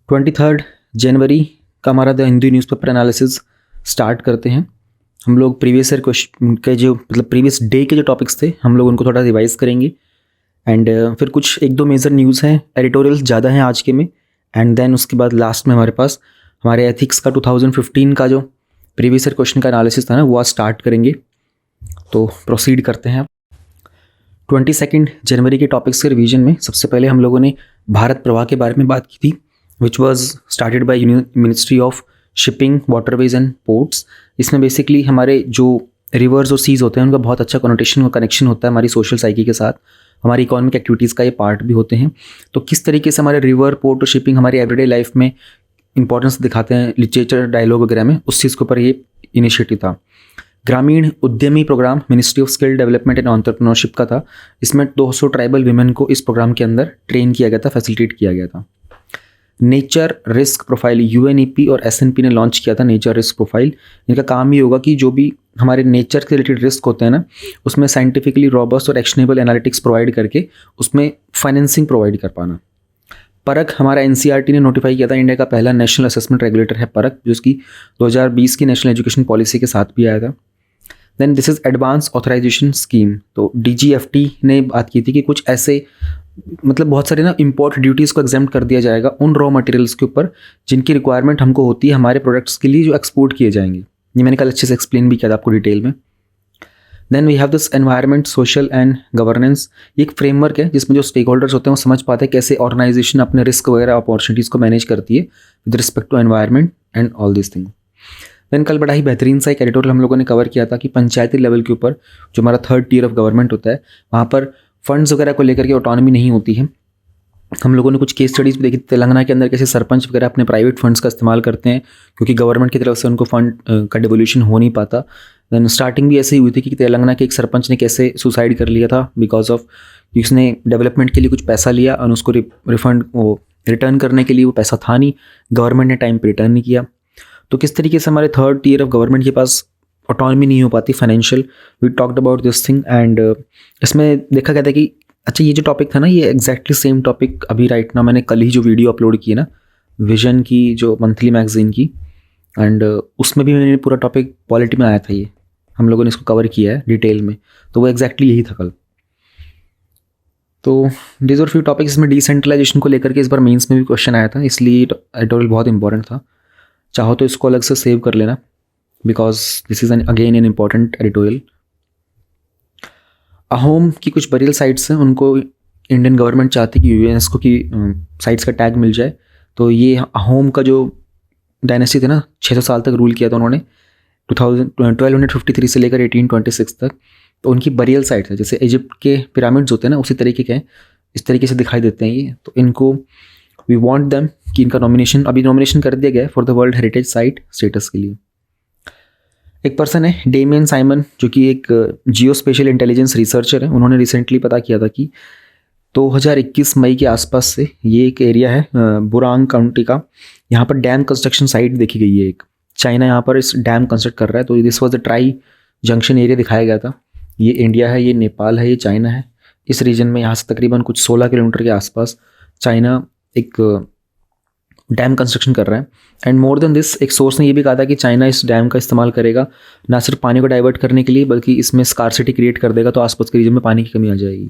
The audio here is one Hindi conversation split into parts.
23 जनवरी का हमारा the Hindu newspaper analysis start करते हैं। हम लोग प्रीवियस ईयर क्वेश्चन के जो प्रीवियस डे के जो टॉपिक्स थे हम लोग उनको थोड़ा रिवाइज करेंगे एंड फिर कुछ एक दो मेजर न्यूज़ हैं, एडिटोरियल ज़्यादा हैं आज के में, एंड देन उसके बाद लास्ट में हमारे पास हमारे एथिक्स का 2015 का जो प्रीवियस ईयर क्वेश्चन का एनालिसिस था ना वो आज स्टार्ट करेंगे। तो प्रोसीड करते हैं। 22 जनवरी के टॉपिक्स के रिवीजन में सबसे पहले हम लोगों ने भारत प्रवाह के बारे में बात की थी, which was started by ministry of shipping, waterways and ports. इसमें बेसिकली हमारे जो रिवर्स और सीज होते हैं उनका बहुत अच्छा कनोटेशन और कनेक्शन होता है हमारी सोशल साइकी के साथ, हमारी इकोनॉमिक एक्टिविटीज़ का ये पार्ट भी होते हैं। तो किस तरीके से हमारे रिवर, पोर्ट और शिपिंग हमारी एवरीडे लाइफ में इंपॉर्टेंस दिखाते हैं लिटरेचर, डायलॉग वगैरह में, उस चीज़ के ऊपर ये इनिशिएटिव था। ग्रामीण उद्यमी program ministry of skill development and entrepreneurship का था। इसमें 200 ट्राइबल विमेन को इस प्रोग्राम के अंदर ट्रेन किया गया था, फैसिलिटेट किया गया था। नेचर रिस्क प्रोफाइल यूएनईपी और एसएनपी ने लॉन्च किया था नेचर रिस्क प्रोफाइल। इनका काम ये होगा कि जो भी हमारे नेचर के रिलेटेड रिस्क होते हैं ना उसमें साइंटिफिकली रॉबस्ट और एक्शनेबल एनालिटिक्स प्रोवाइड करके उसमें फाइनेंसिंग प्रोवाइड कर पाना। परख हमारा एनसीईआरटी ने नोटिफाई किया था, इंडिया का पहला नेशनल असेसमेंट रेगुलेटर है परख, जो उसकी 2020 की नेशनल एजुकेशन पॉलिसी के साथ भी आया था। Then this is advance authorization scheme. तो डीजीएफटी ने बात की थी कि कुछ ऐसे बहुत सारे ना इम्पोर्ट ड्यूटीज़ को एग्जाम्प्ट कर दिया जाएगा उन रॉ मटेरियल्स के ऊपर जिनकी रिक्वायरमेंट हमको होती है हमारे प्रोडक्ट्स के लिए जो एक्सपोर्ट किए जाएंगे। ये मैंने कल अच्छे से एक्सप्लेन भी किया था आपको डिटेल में। Then we have this environment, social and governance. ये एक फ्रेमवर्क है जिसमें जो स्टेक होल्डर्स होते हैं वो समझ पाते हैं कैसे ऑर्गेनाइजेशन अपने रिस्क वगैरह अपॉर्चुनिटीज़ को मैनेज करती है with respect to environment and all this thing. Then कल बड़ा ही बेहतरीन सा एक एडिटोरियल हम लोगों ने कवर किया था कि पंचायती लेवल के ऊपर जो हमारा 3rd टियर ऑफ गवर्नमेंट होता है वहाँ पर फंड्स वगैरह को लेकर के ऑटोनॉमी नहीं होती है। हम लोगों ने कुछ केस स्टडीज़ भी देखी तेलंगाना के अंदर कैसे सरपंच वगैरह अपने प्राइवेट फंड्स का इस्तेमाल करते हैं क्योंकि गवर्नमेंट की तरफ से उनको फंड का डिवोल्यूशन हो नहीं पाता। देन स्टार्टिंग भी ऐसे ही हुई थी कि तेलंगाना के एक सरपंच ने कैसे सुसाइड कर लिया था बिकॉज ऑफ उसने डेवलपमेंट के लिए कुछ पैसा लिया और उसको रिफंड वो रिटर्न करने के लिए वो पैसा था नहीं, गवर्नमेंट ने टाइम पर रिटर्न नहीं किया। तो किस तरीके से हमारे 3rd टियर ऑफ गवर्नमेंट के पास ऑटोनॉमी नहीं हो पाती financial, we talked about this thing. And इसमें देखा गया था कि अच्छा ये जो टॉपिक था ना ये एग्जैक्टली सेम टॉपिक अभी राइट ना मैंने कल ही जो वीडियो अपलोड की है ना विजन की जो मंथली मैगजीन की, एंड उसमें भी मैंने पूरा टॉपिक पॉलिटी में आया था, ये हम लोगों ने इसको कवर किया है डिटेल में, तो वो एग्जैक्टली यही था कल। तो डीज और फ्यू टॉपिक्स में डिसेंट्रलाइजेशन को लेकर के इस बार मेंस में भी क्वेश्चन आया था, इसलिए एडिटोरियल बहुत इंपॉर्टेंट था। चाहो तो इसको अलग से सेव कर लेना because this is again an important editorial. Ahom की कुछ बरियल साइट्स हैं उनको इंडियन गवर्नमेंट चाहती है कि यूनेस्को की साइट्स का टैग मिल जाए। तो ये अहोम का जो डायनेस्टी थे ना 600 साल तक रूल किया था उन्होंने 1253 से लेकर 1826 तक। तो उनकी बरियल साइट्स है जैसे इजिप्ट के पिरामिड्स होते हैं ना उसी तरीके के हैं, इस तरीके से दिखाई देते हैं ये। तो इनको वी वांट देम कि इनका नॉमिनेशन अभी नॉमिनेशन कर दिया गया है for the world heritage site status के लिए। एक पर्सन है डेमियन साइमन जो कि एक जियो स्पेशल इंटेलिजेंस रिसर्चर है, उन्होंने रिसेंटली पता किया था कि 2021 मई के आसपास से ये एक एरिया है बुरांग काउंटी का, यहाँ पर डैम कंस्ट्रक्शन साइट देखी गई है एक। चाइना यहाँ पर इस डैम कंस्ट्रक्ट कर रहा है। तो this was the tri junction area दिखाया गया था। ये इंडिया है, ये नेपाल है, ये चाइना है। इस रीजन में यहाँ से तकरीबन कुछ 16 किलोमीटर के आसपास चाइना एक डैम कंस्ट्रक्शन कर रहा है। एंड मोर देन दिस एक सोर्स ने ये भी कहा था कि चाइना इस डैम का इस्तेमाल करेगा ना सिर्फ पानी को डाइवर्ट करने के लिए बल्कि इसमें स्कार्सिटी क्रिएट कर देगा, तो आसपास के रीजन में पानी की कमी आ जाएगी।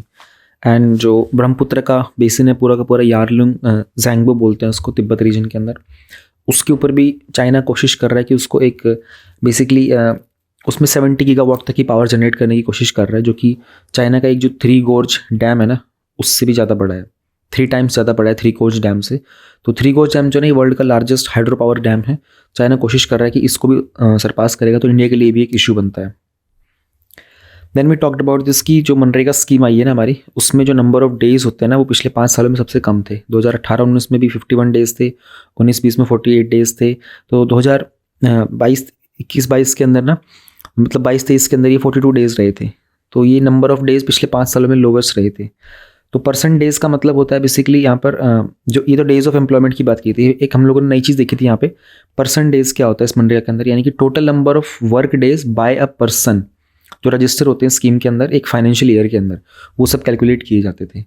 एंड जो ब्रह्मपुत्र का बेसिन है पूरा का पूरा यारलुंग जैंगबो बोलते हैं उसको तिब्बत रीजन के अंदर, उसके ऊपर भी चाइना कोशिश कर रहा है कि उसको एक बेसिकली उसमें 70 गीगावाट तक की पावर जनरेट करने की कोशिश कर रहा है, जो कि चाइना का एक जो 3 गोर्ज डैम है ना उससे भी ज़्यादा बड़ा है, 3 टाइम्स ज़्यादा बड़ा है 3 गोर्ज डैम से। तो 3 गोर्ज डैम जो है वर्ल्ड का लार्जेस्ट हाइड्रो पावर डैम है। चाइना कोशिश कर रहा है कि इसको भी सरपास करेगा, तो इंडिया के लिए भी एक इशू बनता है। Then we talked about this की जो मनरेगा स्कीम आई है ना हमारी, उसमें जो नंबर ऑफ डेज होते हैं ना वो पिछले 5 सालों में सबसे कम थे। 2018-19 में भी 51 डेज थे, 19-20 में 48 डेज थे। तो 2021-22 के अंदर ना 22-23 के अंदर ये 42 डेज रहे थे। तो ये नंबर ऑफ डेज पिछले 5 सालों में लोवेस्ट रहे थे। तो परसेंट डेज का मतलब होता है बेसिकली यहाँ पर जो ये तो डेज ऑफ एम्प्लॉयमेंट की बात की थी, एक हम लोगों ने नई चीज़ देखी थी यहाँ पे परसेंट डेज क्या होता है इस मनरेगा के अंदर, यानी कि total number of work days by a person जो रजिस्टर होते हैं स्कीम के अंदर एक फाइनेंशियल ईयर के अंदर, वो सब कैलकुलेट किए जाते थे।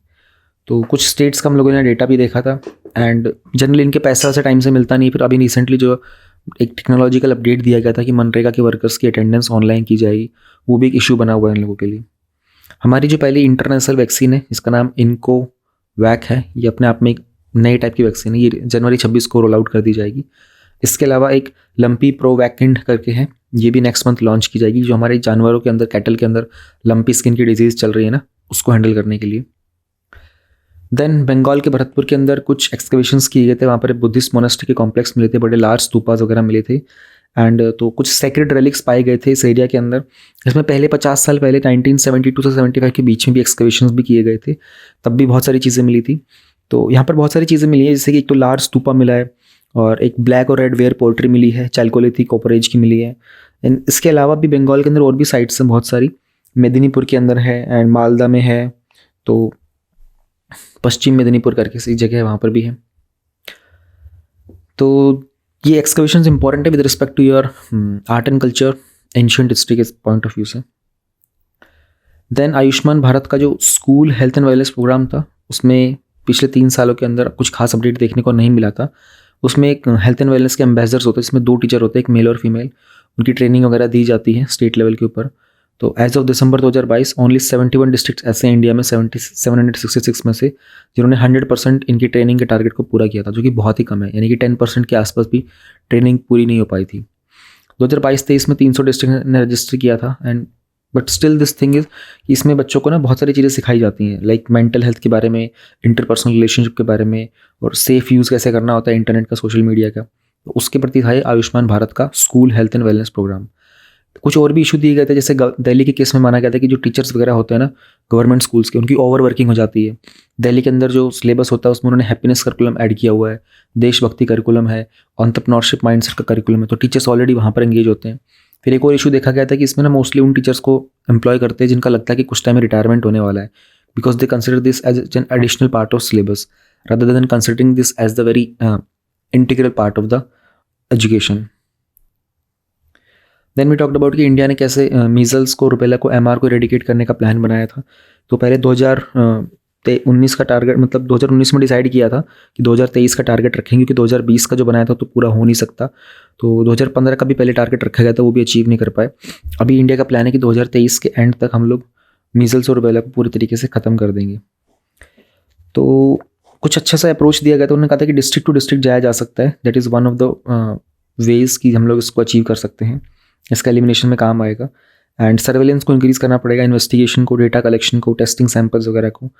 तो कुछ स्टेट्स का हम लोगों ने डेटा भी देखा था एंड जनरली इनके पैसा से टाइम से मिलता नहीं। फिर अभी रिसेंटली जो एक टेक्नोलॉजिकल अपडेट दिया गया था कि मनरेगा के वर्कर्स की अटेंडेंस ऑनलाइन की जाएगी, वो भी एक इशू बना हुआ है इन लोगों के लिए। हमारी जो पहली इंटरनेशनल वैक्सीन है, इसका नाम इनको वैक है, ये अपने आप में एक नए टाइप की वैक्सीन है, ये जनवरी 26 को रोल आउट कर दी जाएगी। इसके अलावा एक लंपी प्रोवैकेंड करके है, ये भी नेक्स्ट मंथ लॉन्च की जाएगी, जो हमारे जानवरों के अंदर, कैटल के अंदर लंपी स्किन की डिजीज़ चल रही है ना, उसको हैंडल करने के लिए। देन बंगाल के भरतपुर के अंदर कुछ एक्सकवेशंस किए गए थे, वहाँ पर बुद्धिस्ट मोनेस्ट्री के कॉम्प्लेक्स मिले थे, बड़े लार्ज स्तूपास वगैरह मिले थे एंड तो कुछ सेक्रेड रेलिक्स पाए गए थे इस एरिया के अंदर। इसमें पहले 50 साल पहले 1972 से 75 के बीच में भी एक्सकवेशंस भी किए गए थे, तब भी बहुत सारी चीज़ें मिली थी। तो यहाँ पर बहुत सारी चीज़ें मिली हैं, जैसे कि एक तो लार्ज स्तूपा मिला है और एक ब्लैक और रेड वेयर पोल्ट्री मिली है, चैल्कोलिथिक कॉपर एज की मिली है। एंड इसके अलावा भी बंगाल के अंदर और भी साइट्स हैं बहुत सारी, मेदिनीपुर के अंदर है एंड मालदा में है, तो पश्चिम मेदिनीपुर करके सी जगह है, वहाँ पर भी है। तो ये एक्सकवेशंस इंपॉर्टेंट है with respect to your art and culture, ancient history के पॉइंट ऑफ व्यू से। देन आयुष्मान भारत का जो school health and wellness program था, उसमें पिछले 3 सालों के अंदर कुछ खास अपडेट देखने को नहीं मिला था। उसमें एक हेल्थ एंड वेलनेस के एम्बेसडर्स होते हैं, जिसमें 2 टीचर होते हैं, एक मेल और फीमेल, उनकी ट्रेनिंग वगैरह दी जाती है स्टेट लेवल के ऊपर। तो as of December 2022 only 71 district ऐसे हैं इंडिया में 766 में से जिन्होंने 100% इनकी ट्रेनिंग के टारगेट को पूरा किया था, जो कि बहुत ही कम है, यानी कि 10% के आसपास भी ट्रेनिंग पूरी नहीं हो पाई थी। 2022-23 में 300 डिस्ट्रिक्ट ने रजिस्टर किया था and but still this thing is कि इसमें बच्चों को ना बहुत सारी चीज़ें सिखाई जाती हैं, लाइक मेंटल हेल्थ के बारे में, इंटरपर्सनल रिलेशनशिप के बारे में, और सेफ यूज़ कैसे करना होता है इंटरनेट का, सोशल मीडिया का। तो उसके प्रति था आयुष्मान भारत का school health and wellness program. कुछ और भी इशू दिए गए थे, जैसे दिल्ली के केस में माना गया था कि जो टीचर्स वगैरह होते हैं ना गवर्नमेंट स्कूल्स के, उनकी ओवर वर्किंग हो जाती है। दिल्ली के अंदर जो सिलेबस होता है उसमें उन्होंने हैप्पीनेस करिकुलम ऐड किया हुआ है, देशभक्ति करिकुलम है, एंटरप्रेन्योरशिप माइंडसेट का करिकुलम है, तो टीचर्स ऑलरेडी वहाँ पर एंगेज होते हैं। फिर एक और इशू देखा गया था कि इसमें ना मोस्टली उन टीचर्स को एम्प्लॉय करते हैं जिनका लगता है कि कुछ टाइम में रिटायरमेंट होने वाला है, because they consider this as an additional part of syllabus rather than considering this as the very integral part of the education. Then we talked about कि इंडिया ने कैसे मीजल्स को, रुबेला को, एमआर को इरेडिकेट करने का प्लान बनाया था। तो पहले 2019 का टारगेट, मतलब 2019 में डिसाइड किया था कि 2023 का टारगेट रखेंगे, क्योंकि 2020 का जो बनाया था तो पूरा हो नहीं सकता। तो 2015 का भी पहले टारगेट रखा गया था, वो भी अचीव नहीं कर पाए। अभी इंडिया का प्लान है कि 2023 के एंड तक हम लोग मीजल्स और रुबेला को पूरी तरीके से ख़त्म कर देंगे। तो कुछ अच्छा सा अप्रोच दिया गया था, उन्होंने कहा था कि डिस्ट्रिक्ट टू डिस्ट्रिक्ट जाया जा सकता है, that is one of the ways कि हम लोग इसको अचीव कर सकते हैं, इसका एलिमिनेशन में काम आएगा। एंड सर्वेलेंस को इंक्रीज़ करना पड़ेगा, इन्वेस्टिगेशन को, डेटा कलेक्शन को, टेस्टिंग सैंपल्स वगैरह को,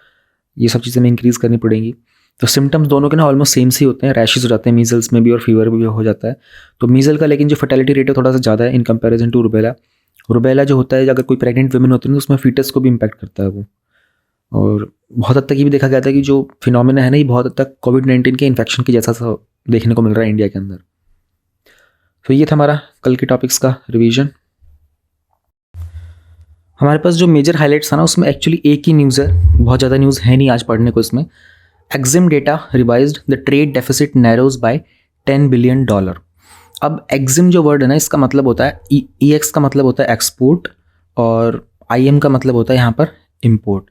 ये सब चीज़ें में इंक्रीज़ करनी पड़ेंगी। तो सिम्टम्स दोनों के ना ऑलमोस्ट सेम से होते हैं, रैशेज हो जाते हैं मीजल्स में भी और फीवर भी हो जाता है। तो मीजल का लेकिन जो फर्टिलिटी रेट है थोड़ा सा ज़्यादा है in comparison to rubella. Rubella जो होता है, अगर कोई प्रेग्नेंट वुमेन होती है तो उसमें फीटस को भी इम्पैक्ट करता है वो। और बहुत हद तक ये भी देखा गया था कि जो फिनोमिना है ना, ये बहुत हद तक कोविड-19 के इन्फेक्शन के जैसा सा देखने को मिल रहा है इंडिया के अंदर। तो ये था हमारा कल के टॉपिक्स का रिवीजन। हमारे पास जो मेजर हाइलाइट्स था ना, उसमें एक्चुअली एक ही न्यूज़ है, बहुत ज़्यादा न्यूज़ है नहीं आज पढ़ने को इसमें। EXIM data revised, the trade deficit narrows by $10 billion. अब एक्जिम जो वर्ड है ना, इसका मतलब होता है EX का मतलब होता है एक्सपोर्ट और IM का मतलब होता है यहाँ पर इम्पोर्ट।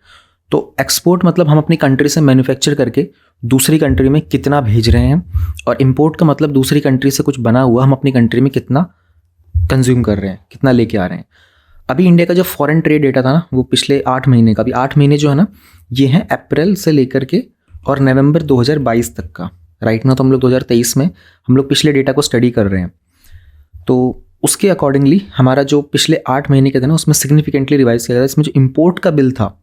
तो एक्सपोर्ट मतलब हम अपनी कंट्री से मैन्युफैक्चर करके दूसरी कंट्री में कितना भेज रहे हैं, और इम्पोर्ट का मतलब दूसरी कंट्री से कुछ बना हुआ हम अपनी कंट्री में कितना कंज्यूम कर रहे हैं, कितना लेके आ रहे हैं। अभी इंडिया का जो फॉरेन ट्रेड डेटा था ना, वो पिछले 8 महीने का, अभी 8 महीने जो है ना, ये हैं अप्रैल से लेकर के और नवंबर 2022 तक का। राइट ना, तो हम लोग 2023 में हम लोग पिछले डेटा को स्टडी कर रहे हैं। तो उसके अकॉर्डिंगली हमारा जो पिछले 8 महीने के थे ना, उसमें सिग्निफिकेंटली रिवाइज किया गया। इसमें जो इम्पोर्ट का बिल था,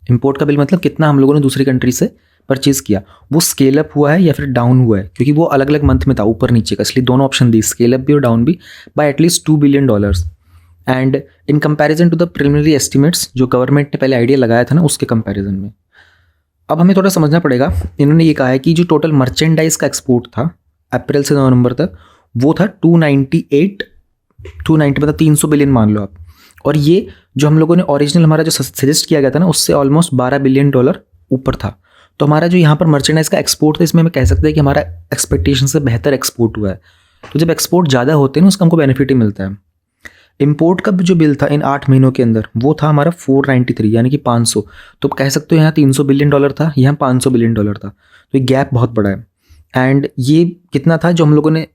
इम्पोर्ट का बिल मतलब कितना हम लोगों ने दूसरी कंट्री से परचेज़ किया, वो स्केल अप हुआ है या फिर डाउन हुआ है, क्योंकि वो अलग अलग मंथ में था, ऊपर नीचे का, इसलिए दोनों ऑप्शन दी, स्केल अप भी और डाउन भी, by at least $2 billion. And in comparison to the preliminary estimates जो गवर्नमेंट ने पहले आइडिया लगाया था ना, उसके कंपैरिजन में अब हमें थोड़ा समझना पड़ेगा। इन्होंने ये कहा है कि जो टोटल मर्चेंडाइज का एक्सपोर्ट था अप्रैल से नवंबर तक, वो था 290 मतलब 300 बिलियन मान लो आप। और ये जो हम लोगों ने ओरिजिनल हमारा जो सजेस्ट किया गया था ना, उससे ऑलमोस्ट $12 बिलियन ऊपर था। तो हमारा जो यहाँ पर मर्चेंडाइज का एक्सपोर्ट था, इसमें हमें कह सकते हैं कि हमारा एक्सपेक्टेशन से बेहतर एक्सपोर्ट हुआ है। तो जब एक्सपोर्ट ज़्यादा होते हैं ना, उसका हमको बेनिफिट ही मिलता है। इम्पोर्ट का जो बिल था इन 8 महीनों के अंदर वो था हमारा 493 यानी कि 500। तो कह सकते हो यहाँ $300 बिलियन था, यहाँ $500 बिलियन था। तो ये गैप बहुत बड़ा है। एंड ये कितना था जो हम लोगों ने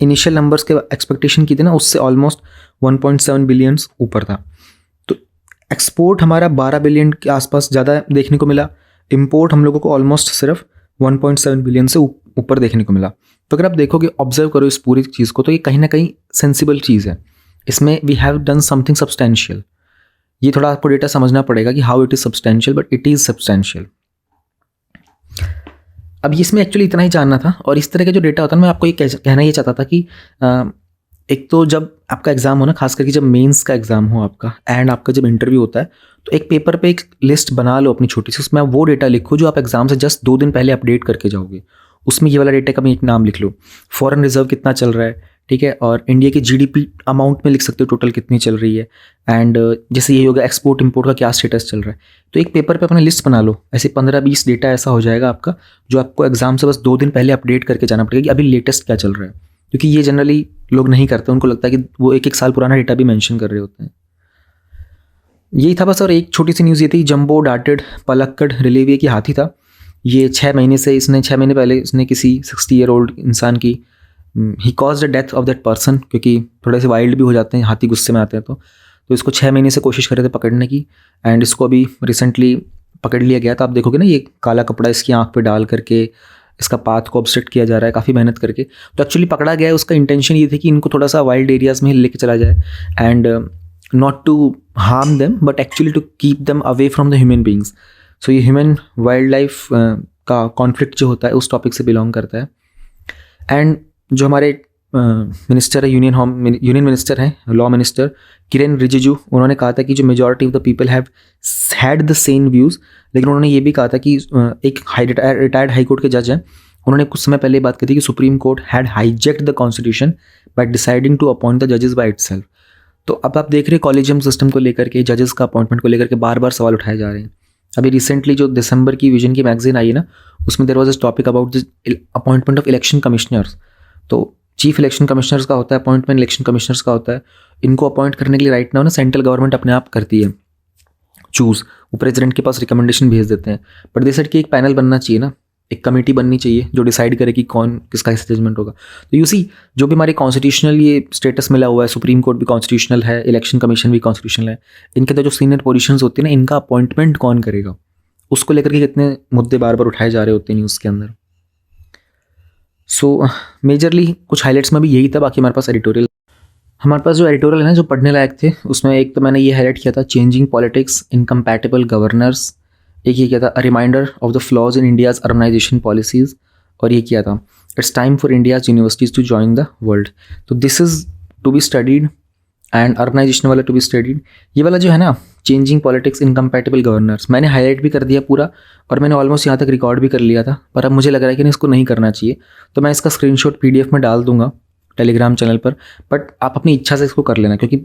इनिशियल नंबर्स के एक्सपेक्टेशन की थी ना, उससे ऑलमोस्ट 1.7 बिलियंस ऊपर था। तो एक्सपोर्ट हमारा 12 बिलियन के आसपास ज़्यादा देखने को मिला, इम्पोर्ट हम लोगों को ऑलमोस्ट सिर्फ 1.7 बिलियन से ऊपर देखने को मिला। तो अगर आप देखोगे, ऑब्जर्व करो इस पूरी चीज़ को, तो ये कहीं ना कहीं सेंसिबल चीज़ है। इसमें we have done something substantial. ये थोड़ा आपको डेटा समझना पड़ेगा कि how it is substantial, but it is substantial. अब इसमें एक्चुअली इतना ही जानना था। और इस तरह का जो डेटा होता है, मैं आपको ये कहना ये चाहता था कि एक तो जब आपका एग्ज़ाम हो ना, खास करके जब मेंस का एग्ज़ाम हो आपका एंड आपका जब इंटरव्यू होता है, तो एक पेपर पे एक लिस्ट बना लो अपनी छोटी सी, उसमें आप वो डेटा लिखो जो आप एग्ज़ाम से जस्ट 2 दिन पहले अपडेट करके जाओगे। उसमें ये वाला डेटा का भी एक नाम लिख लो, फॉरेन रिजर्व कितना चल रहा है, ठीक है, और इंडिया की जीडीपी अमाउंट में लिख सकते हो टोटल कितनी चल रही है, एंड जैसे ये हो गया एक्सपोर्ट इंपोर्ट का क्या स्टेटस चल रहा है। तो एक पेपर पे अपना लिस्ट बना लो, ऐसे 15-20 डेटा ऐसा हो जाएगा आपका, जो आपको एग्जाम से बस 2 दिन पहले अपडेट करके जाना पड़ेगा कि अभी लेटेस्ट क्या चल रहा है। क्योंकि ये जनरली लोग नहीं करते, उनको लगता है कि वो 1-1 साल पुराना डेटा भी मेंशन कर रहे होते हैं। यही था बस। और एक छोटी सी न्यूज़ ये थी, जंबो डार्टेड पलक्कड़ रिलेविए की हाथी था। ये 6 महीने पहले इसने किसी 60 ईयर ओल्ड इंसान की ही cause the death of that person, क्योंकि थोड़े से वाइल्ड भी हो जाते हैं हाथी, गुस्से में आते हैं। तो इसको 6 महीने से कोशिश कर रहे थे पकड़ने की, एंड इसको अभी रिसेंटली पकड़ लिया गया। तो आप देखोगे ना, ये काला कपड़ा इसकी आँख पे डाल करके इसका पाथ को ऑब्स्ट्रक्ट किया जा रहा है काफ़ी मेहनत करके। तो एक्चुअली पकड़ा गया है, उसका इंटेंशन ये थी कि इनको थोड़ा सा वाइल्ड एरियाज़ में लेके चला जाए, and not to harm them but actually to keep them away from the human beings. So ये ह्यूमन वाइल्ड लाइफ का कॉन्फ्लिक्ट जो होता है उस टॉपिक से बिलोंग करता है। एंड जो हमारे मिनिस्टर है, यूनियन मिनिस्टर हैं, लॉ मिनिस्टर किरेन रिजिजू, उन्होंने कहा था कि जो majority of the people have had the same views. लेकिन उन्होंने ये भी कहा था कि एक रिटायर्ड हाई कोर्ट के जज हैं, उन्होंने कुछ समय पहले बात की थी कि supreme court had hijacked the constitution by deciding to appoint the जजेस बाय इटसेल्फ। तो अब आप देख रहे हैं कॉलेजियम सिस्टम को लेकर के, जजेस का अपॉइंटमेंट को लेकर के बार बार सवाल उठाए जा रहे हैं। अभी रिसेंटली जो दिसंबर की विजन की मैगजीन आई है ना, उसमें there was a topic about the appointment of election commissioners. तो चीफ इलेक्शन कमिश्नर्स का होता है अपॉइंटमेंट, इलेक्शन कमिश्नर्स का होता है। इनको अपॉइंट करने के लिए राइट नाउ ना सेंट्रल गवर्नमेंट अपने आप करती है चूज़, वो प्रेसिडेंट के पास रिकमेंडेशन भेज देते हैं। बट दे सेड कि एक पैनल बनना चाहिए ना, एक कमेटी बननी चाहिए जो डिसाइड करे कि कौन किसका जजमेंट होगा। तो यू सी, जो भी हमारे कॉन्स्टिट्यूशनल ये स्टेटस मिला हुआ है, सुप्रीम कोर्ट भी कॉन्स्टिट्यूशनल है, इलेक्शन कमीशन भी कॉन्स्टिट्यूशनल है, इनके तो जो सीनियर पोजीशंस होती है ना, इनका अपॉइंटमेंट कौन करेगा, उसको लेकर के कितने मुद्दे बार बार उठाए जा रहे होते हैं न्यूज़ के अंदर। सो मेजरली कुछ हाईलाइट्स में भी यही था। बाकी हमारे पास जो एडिटोरियल है ना, जो पढ़ने लायक थे, उसमें एक तो मैंने ये हाईलाइट किया था, चेंजिंग पॉलिटिक्स, इनकम्पैटिबल गवर्नर्स। एक ये किया था, a reminder of the flaws in India's urbanisation policies. और ये किया था, it's time for India's universities to join the world. तो this is to be studied and urbanisation वाला टू बी स्टडीड। ये वाला जो है ना, चेंजिंग पॉलिटिक्स, इनकम्पैटिबल गवर्नर्स, मैंने हाईलाइट भी कर दिया पूरा, और मैंने ऑलमोस्ट यहाँ तक रिकॉर्ड भी कर लिया था। पर अब मुझे लग रहा है कि इसको नहीं करना चाहिए, तो मैं इसका स्क्रीनशॉट PDF में डाल दूंगा टेलीग्राम चैनल पर। बट आप अपनी इच्छा से इसको कर लेना, क्योंकि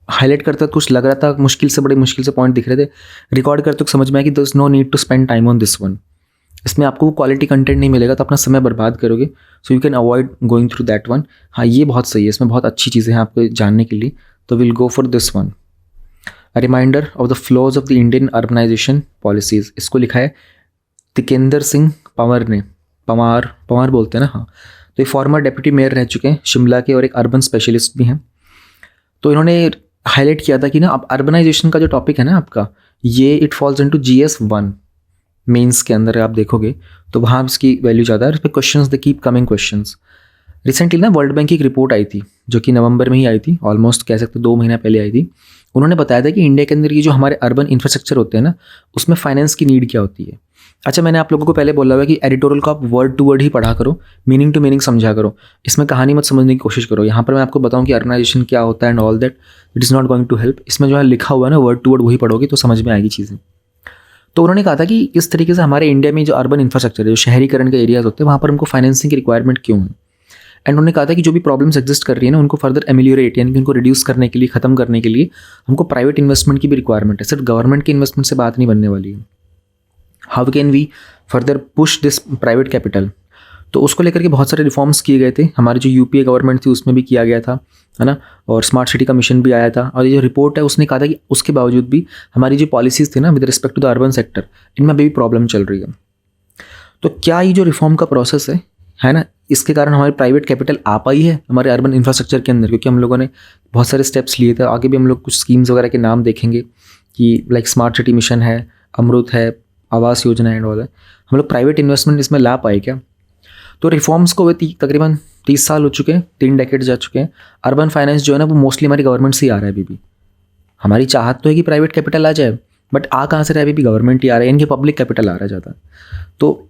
हाईलाइट करते वक्त कुछ लग रहा था मुश्किल से, बड़े मुश्किल से पॉइंट दिख रहे थे। रिकॉर्ड करते वक्त समझ में आया कि there is no need to spend time on this one. इसमें आपको वो क्वालिटी कंटेंट नहीं मिलेगा, तो अपना समय बर्बाद करोगे। So you can avoid going through that one. हाँ, ये बहुत सही है, इसमें बहुत अच्छी चीज़ें हैं आपको जानने के लिए, तो will go for this one, a reminder of the flaws of the Indian urbanisation policies. इसको लिखा है तिकेंद्र सिंह पंवर ने, पंवार बोलते हैं ना, हाँ। तो ये फॉर्मर डेप्यूटी मेयर रह चुके हैं शिमला के, और एक अर्बन स्पेशलिस्ट भी हैं। तो इन्होंने हाईलाइट किया था कि ना, अब अर्बनाइजेशन का जो टॉपिक है ना आपका, ये it falls into GS1 mains के अंदर। आप देखोगे तो वहाँ इसकी वैल्यू ज़्यादा है। इस पर questions, the keep coming questions. Recently ना वर्ल्ड बैंक की एक रिपोर्ट आई थी, जो कि नवंबर में ही आई थी, ऑलमोस्ट कह सकते 2 महीना पहले आई थी। उन्होंने बताया था कि इंडिया के अंदर ये जो हमारे अर्बन इंफ्रास्ट्रक्चर होते हैं ना, उसमें फाइनेंस की नीड क्या होती है। अच्छा, मैंने आप लोगों को पहले बोला हुआ है कि एडिटोरियल को आप वर्ड टू वर्ड ही पढ़ा करो, मीनिंग टू मीनिंग समझा करो, इसमें कहानी मत समझने की कोशिश करो। यहाँ पर मैं आपको बताऊँ कि अर्बनाइजेशन क्या होता है and all that, it is not going to help. इसमें जो है लिखा हुआ है ना, वर्ड टू वर्ड वही पढ़ोगे तो समझ में आएगी चीज़ें। तो उन्होंने कहा था कि इस तरीके से हमारे इंडिया में जो अर्बन इंफ्रास्ट्रक्चर है, जो शहरीकरण के एरियाज़ होते हैं, वहाँ पर हमको फाइनेंसिंग की रिक्वायरमेंट क्यों है। एंड उन्होंने कहा था कि जो भी प्रॉब्लम्स एग्जिस्ट कर रही है ना, उनको फर्दर एमिलियोरेट, यानी कि उनको रिड्यूस करने के लिए, ख़त्म करने के लिए हमको प्राइवेट इन्वेस्टमेंट की भी रिक्वायरमेंट है। सिर्फ गवर्नमेंट की इन्वेस्टमेंट से बात नहीं बनने वाली है। How can we further push this private capital तो उसको लेकर के बहुत सारे रिफॉर्म्स किए गए थे। हमारी जो यूपीए गवर्नमेंट थी उसमें भी किया गया था, है ना, और स्मार्ट सिटी का मिशन भी आया था। और ये जो रिपोर्ट है उसने कहा था कि उसके बावजूद भी हमारी जो पॉलिसीज़ थी ना with respect to the urban sector, इनमें अभी भी प्रॉब्लम चल रही है। तो क्या ये जो रिफॉर्म का प्रोसेस है ना, इसके कारण हमारी प्राइवेट कैपिटल आ पाई है हमारे अर्बन इंफ्रास्ट्रक्चर के अंदर? क्योंकि हम लोगों ने बहुत सारे स्टेप्स लिए थे। आगे भी हम लोग कुछ स्कीम्स वगैरह के नाम देखेंगे कि लाइक स्मार्ट सिटी मिशन है, अमृत है, आवास योजना एंड ऑल है। हम लोग प्राइवेट इन्वेस्टमेंट इसमें ला पाए क्या? तो रिफॉर्म्स को तकरीबन 30 साल हो चुके हैं, 3 डेकेड जा चुके हैं। अर्बन फाइनेंस जो है ना वो मोस्टली हमारी गवर्नमेंट से ही आ रहा है अभी भी। हमारी चाहत तो है कि प्राइवेट कैपिटल आ जाए, बट आ कहाँ से रहा है? अभी भी गवर्नमेंट ही आ रहा है, इनके पब्लिक कैपिटल आ रहा है ज़्यादा। तो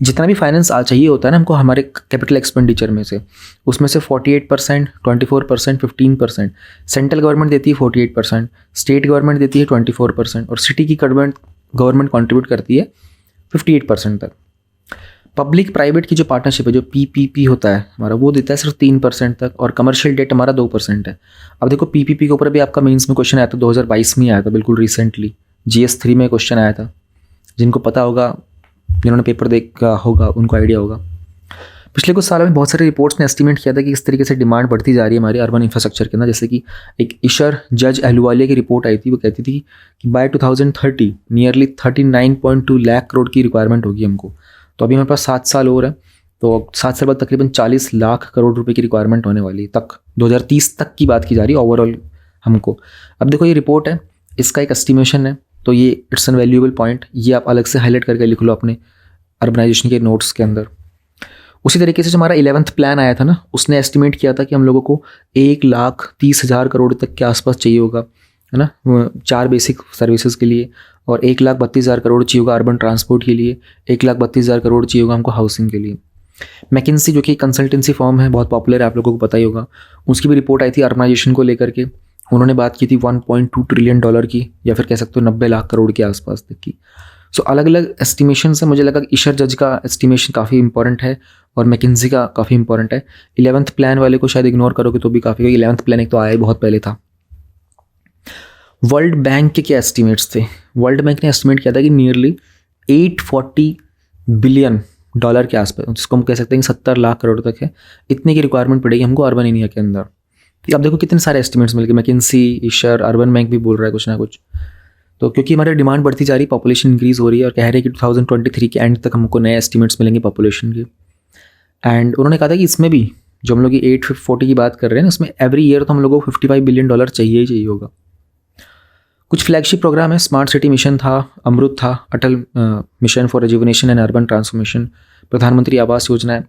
जितना भी फाइनेंस चाहिए होता है ना हमको हमारे कैपिटल एक्सपेंडिचर में से, उसमें से 48%, 24%, 15% सेंट्रल गवर्नमेंट देती है, 48% स्टेट गवर्नमेंट देती है, 24%, और सिटी की गवर्नमेंट कंट्रीब्यूट करती है 58% तक। पब्लिक प्राइवेट की जो पार्टनरशिप है, जो पीपीपी होता है हमारा, वो देता है सिर्फ 3% तक, और कमर्शियल डेट हमारा 2% है। अब देखो पीपीपी के ऊपर भी आपका मेंस में क्वेश्चन आया था, 2022 में आया था, बिल्कुल रिसेंटली GS3 में क्वेश्चन आया था। जिनको पता होगा, जिन्होंने पेपर देखा होगा, उनको आइडिया होगा। पिछले कुछ सालों में बहुत सारी रिपोर्ट्स ने एस्टिमेट किया था कि किस तरीके से डिमांड बढ़ती जा रही है हमारी अर्बन इंफ्रास्ट्रक्चर के अंदर। जैसे कि एक ईशर जज अहलुवालिया की रिपोर्ट आई थी, वो कहती थी कि बाय 2030 नियरली 39.2 लाख करोड़ की रिक्वायरमेंट होगी हमको। तो अभी हमारे पास 7 साल और है, तो 7 साल बाद तकरीबन 40 लाख करोड़ रुपए की रिक्वायरमेंट होने वाली है तक, 2030 तक की बात की जा रही है ओवरऑल हमको। अब देखो ये रिपोर्ट है, इसका एक एस्टिमेशन है, तो ये इट्स एन वैल्यूएबल पॉइंट, ये आप अलग से हाईलाइट करके लिख लो अपने अर्बनाइजेशन के नोट्स के अंदर। उसी तरीके से जो हमारा 11th प्लान आया था ना, उसने एस्टिमेट किया था कि हम लोगों को 1,30,000 करोड़ तक के आसपास चाहिए होगा, है ना, 4 बेसिक सर्विसेज के लिए, और 1,32,000 करोड़ चाहिए होगा अर्बन ट्रांसपोर्ट के लिए, 1,32,000 करोड़ चाहिए होगा हमको हाउसिंग के लिए। मैकिन्सी जो कि कंसल्टेंसी फर्म है, बहुत पॉपुलर है, आप लोगों को पता ही होगा, उसकी भी रिपोर्ट आई थी अर्बनाइजेशन को लेकर के। उन्होंने बात की थी 1.2 ट्रिलियन डॉलर की, या फिर कह सकते हो 90 लाख करोड़ के आसपास तक की। सो अलग अलग एस्टिमेशन से मुझे लगा कि ईशर जज का एस्टिमेशन काफ़ी इंपॉर्टेंट है और मैकिन्सी का काफ़ी इंपॉर्टेंट है। 11th प्लान वाले को शायद इग्नोर करोगे तो भी काफ़ी, क्योंकि 11th प्लान एक तो आया ही बहुत पहले था। वर्ल्ड बैंक के क्या एस्टिमेट्स थे? वर्ल्ड बैंक ने एस्टिमेट किया था कि नियरली 840 बिलियन डॉलर के आसपास, जिसको हम कह सकते हैं कि 70 लाख करोड़ तक है, इतने की रिक्वायरमेंट पड़ेगी हमको अर्बन एरिया के अंदर। अब देखो कितने सारे एस्टिमेट्स मिल गए, मैकिन्सी, ईशर, अर्बन बैंक भी बोल रहा है कुछ ना कुछ। तो क्योंकि हमारी डिमांड बढ़ती जा रही है, पॉपुलेशन इंक्रीज हो रही है, और कह रहे हैं कि 2023 के एंड तक हमको नए एस्टिमेट्स मिलेंगे पॉपुलेशन के। एंड उन्होंने कहा था कि इसमें भी जो हम लोग 840 की बात कर रहे हैं ना, उसमें एवरी ईयर तो हम लोगों को $55 बिलियन चाहिए ही चाहिए होगा। कुछ फ्लैगशिप प्रोग्राम है, स्मार्ट सिटी मिशन था, अमृत था, Atal mission for rejuvenation and urban transformation, Pradhan Mantri Awas Yojana है।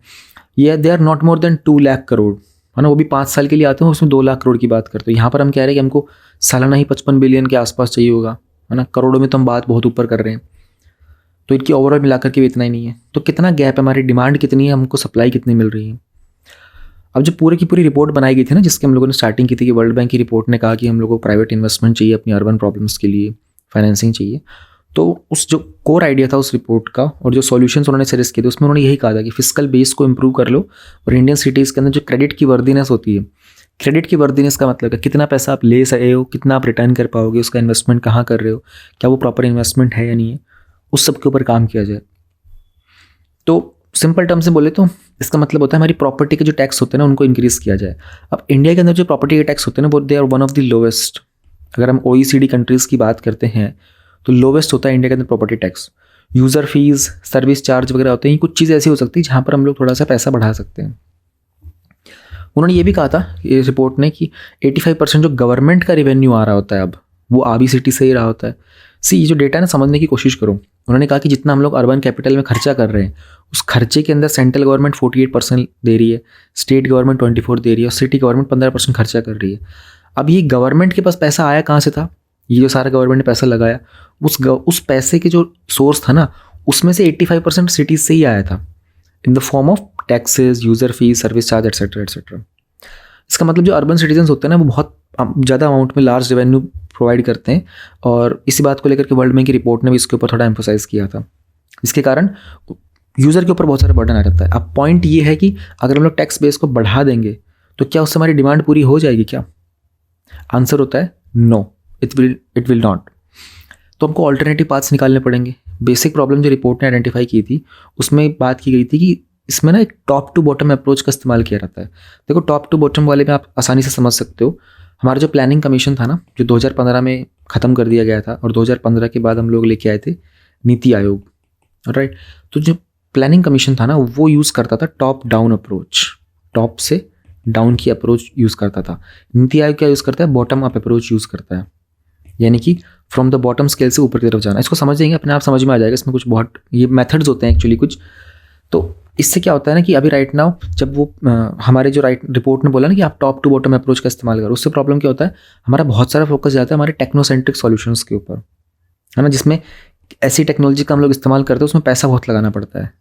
ये they are not more than 2 lakh crore, है ना, वो भी 5 साल के लिए आते हैं, उसमें 2 लाख करोड़ की बात करते हैं। यहाँ पर हम कह रहे हैं कि हमको सालाना ही 55 बिलियन के आसपास चाहिए होगा, है ना, करोड़ों में तो हम बात बहुत ऊपर कर रहे हैं। तो इनकी ओवरऑल मिलाकर के भी इतना ही नहीं है। तो कितना गैप है, हमारी डिमांड कितनी है, हमको सप्लाई कितनी मिल रही है। अब जो पूरी की पूरी रिपोर्ट बनाई गई थी ना, जिसके हम लोगों ने स्टार्टिंग की थी, कि वर्ल्ड बैंक की रिपोर्ट ने कहा कि हम लोगों को प्राइवेट इन्वेस्टमेंट चाहिए अपनी अर्बन प्रॉब्लम्स के लिए, फाइनेंसिंग चाहिए। तो उस जो कोर आइडिया था उस रिपोर्ट का और जो सॉल्यूशंस उन्होंने सजेस्ट किए थे, उसमें उन्होंने यही कहा था कि फिस्कल बेस को इंप्रूव कर लो, और इंडियन सिटीज़ के अंदर जो क्रेडिट की वर्दीनेस होती है, क्रेडिट की वर्दीनेस का मतलब है कितना पैसा आप ले सके हो, कितना आप रिटर्न कर पाओगे, उसका इन्वेस्टमेंट कहाँ कर रहे हो, क्या वो प्रॉपर इन्वेस्टमेंट है या नहीं है, उस सब के ऊपर काम किया जाए। तो सिंपल टर्म से बोले तो इसका मतलब होता है हमारी प्रॉपर्टी के जो टैक्स होते हैं ना, उनको इंक्रीज़ किया जाए। अब इंडिया के अंदर जो प्रॉपर्टी के टैक्स होते हैं ना, वो they are one of the lowest. अगर हम OECD कंट्रीज़ की बात करते हैं तो लोवेस्ट होता है इंडिया के अंदर property tax. User fees, service charge वगैरह होते हैं, कुछ चीज़ें ऐसी हो सकती है जहाँ पर हम लोग थोड़ा सा पैसा बढ़ा सकते हैं। उन्होंने ये भी कहा था इस रिपोर्ट ने कि 85% जो गवर्नमेंट का रेवेन्यू आ रहा होता है अब, वो RBCT से ही रहा होता है। ये जो डेटा है ना, समझने की कोशिश करो। उन्होंने कहा कि जितना हम लोग अर्बन कैपिटल में खर्चा कर रहे हैं, उस खर्चे के अंदर सेंट्रल गवर्नमेंट 48% दे रही है, स्टेट गवर्नमेंट 24% दे रही है, और सिटी गवर्नमेंट 15% खर्चा कर रही है। अब ये गवर्नमेंट के पास पैसा आया कहाँ से था? ये जो सारा गवर्नमेंट ने पैसा लगाया, उस पैसे के जो सोर्स था ना, उसमें से 85% सिटीज़ से ही आया था, in the form of taxes, user fees, service charge, etcetera etcetera. इसका मतलब जो अर्बन सिटीजन्स होते हैं ना, वो बहुत ज़्यादा अमाउंट में लार्ज रेवेन्यू प्रोवाइड करते हैं, और इसी बात को लेकर के वर्ल्ड बैंक की रिपोर्ट ने भी इसके ऊपर थोड़ा एम्फोसाइज़ किया था। इसके कारण यूज़र के ऊपर बहुत सारा बर्डन आ जाता है। अब पॉइंट ये है कि अगर हम लोग टैक्स बेस को बढ़ा देंगे तो क्या उससे हमारी डिमांड पूरी हो जाएगी क्या? आंसर होता है नो, इट विल नॉट। तो हमको ऑल्टरनेटिव पाथ्स निकालने पड़ेंगे। बेसिक प्रॉब्लम जो रिपोर्ट ने आइडेंटिफाई की थी, उसमें बात की गई थी कि इसमें ना एक टॉप टू बॉटम अप्रोच का इस्तेमाल किया जाता है। देखो टॉप टू बॉटम वाले में आप आसानी से समझ सकते हो, हमारा जो प्लानिंग कमीशन था ना, जो 2015 में ख़त्म कर दिया गया था और 2015 के बाद हम लोग लेके आए थे नीति आयोग, राइट। तो जो प्लानिंग कमीशन था ना वो यूज़ करता था टॉप डाउन अप्रोच, टॉप से डाउन की अप्रोच यूज़ करता था। नीति आयोग क्या यूज़ करता है, बॉटम अप अप्रोच यूज़ करता है, यानी कि फ्रॉम द बॉटम स्केल से ऊपर की तरफ जाना। इसको समझ जाएंगे अपने आप समझ में आ जाएगा, इसमें कुछ बहुत ये मेथड्स होते हैं एक्चुअली कुछ। तो इससे क्या होता है ना कि अभी राइट नाउ जब वो हमारे जो राइट रिपोर्ट ने बोला ना कि आप टॉप टू बॉटम अप्रोच का इस्तेमाल करो, उससे प्रॉब्लम क्या होता है, हमारा बहुत सारा फोकस जाता है हमारे टेक्नोसेंट्रिक सॉल्यूशंस के ऊपर, है ना, जिसमें ऐसी टेक्नोलॉजी का हम लोग इस्तेमाल करते हैं उसमें पैसा बहुत लगाना पड़ता है,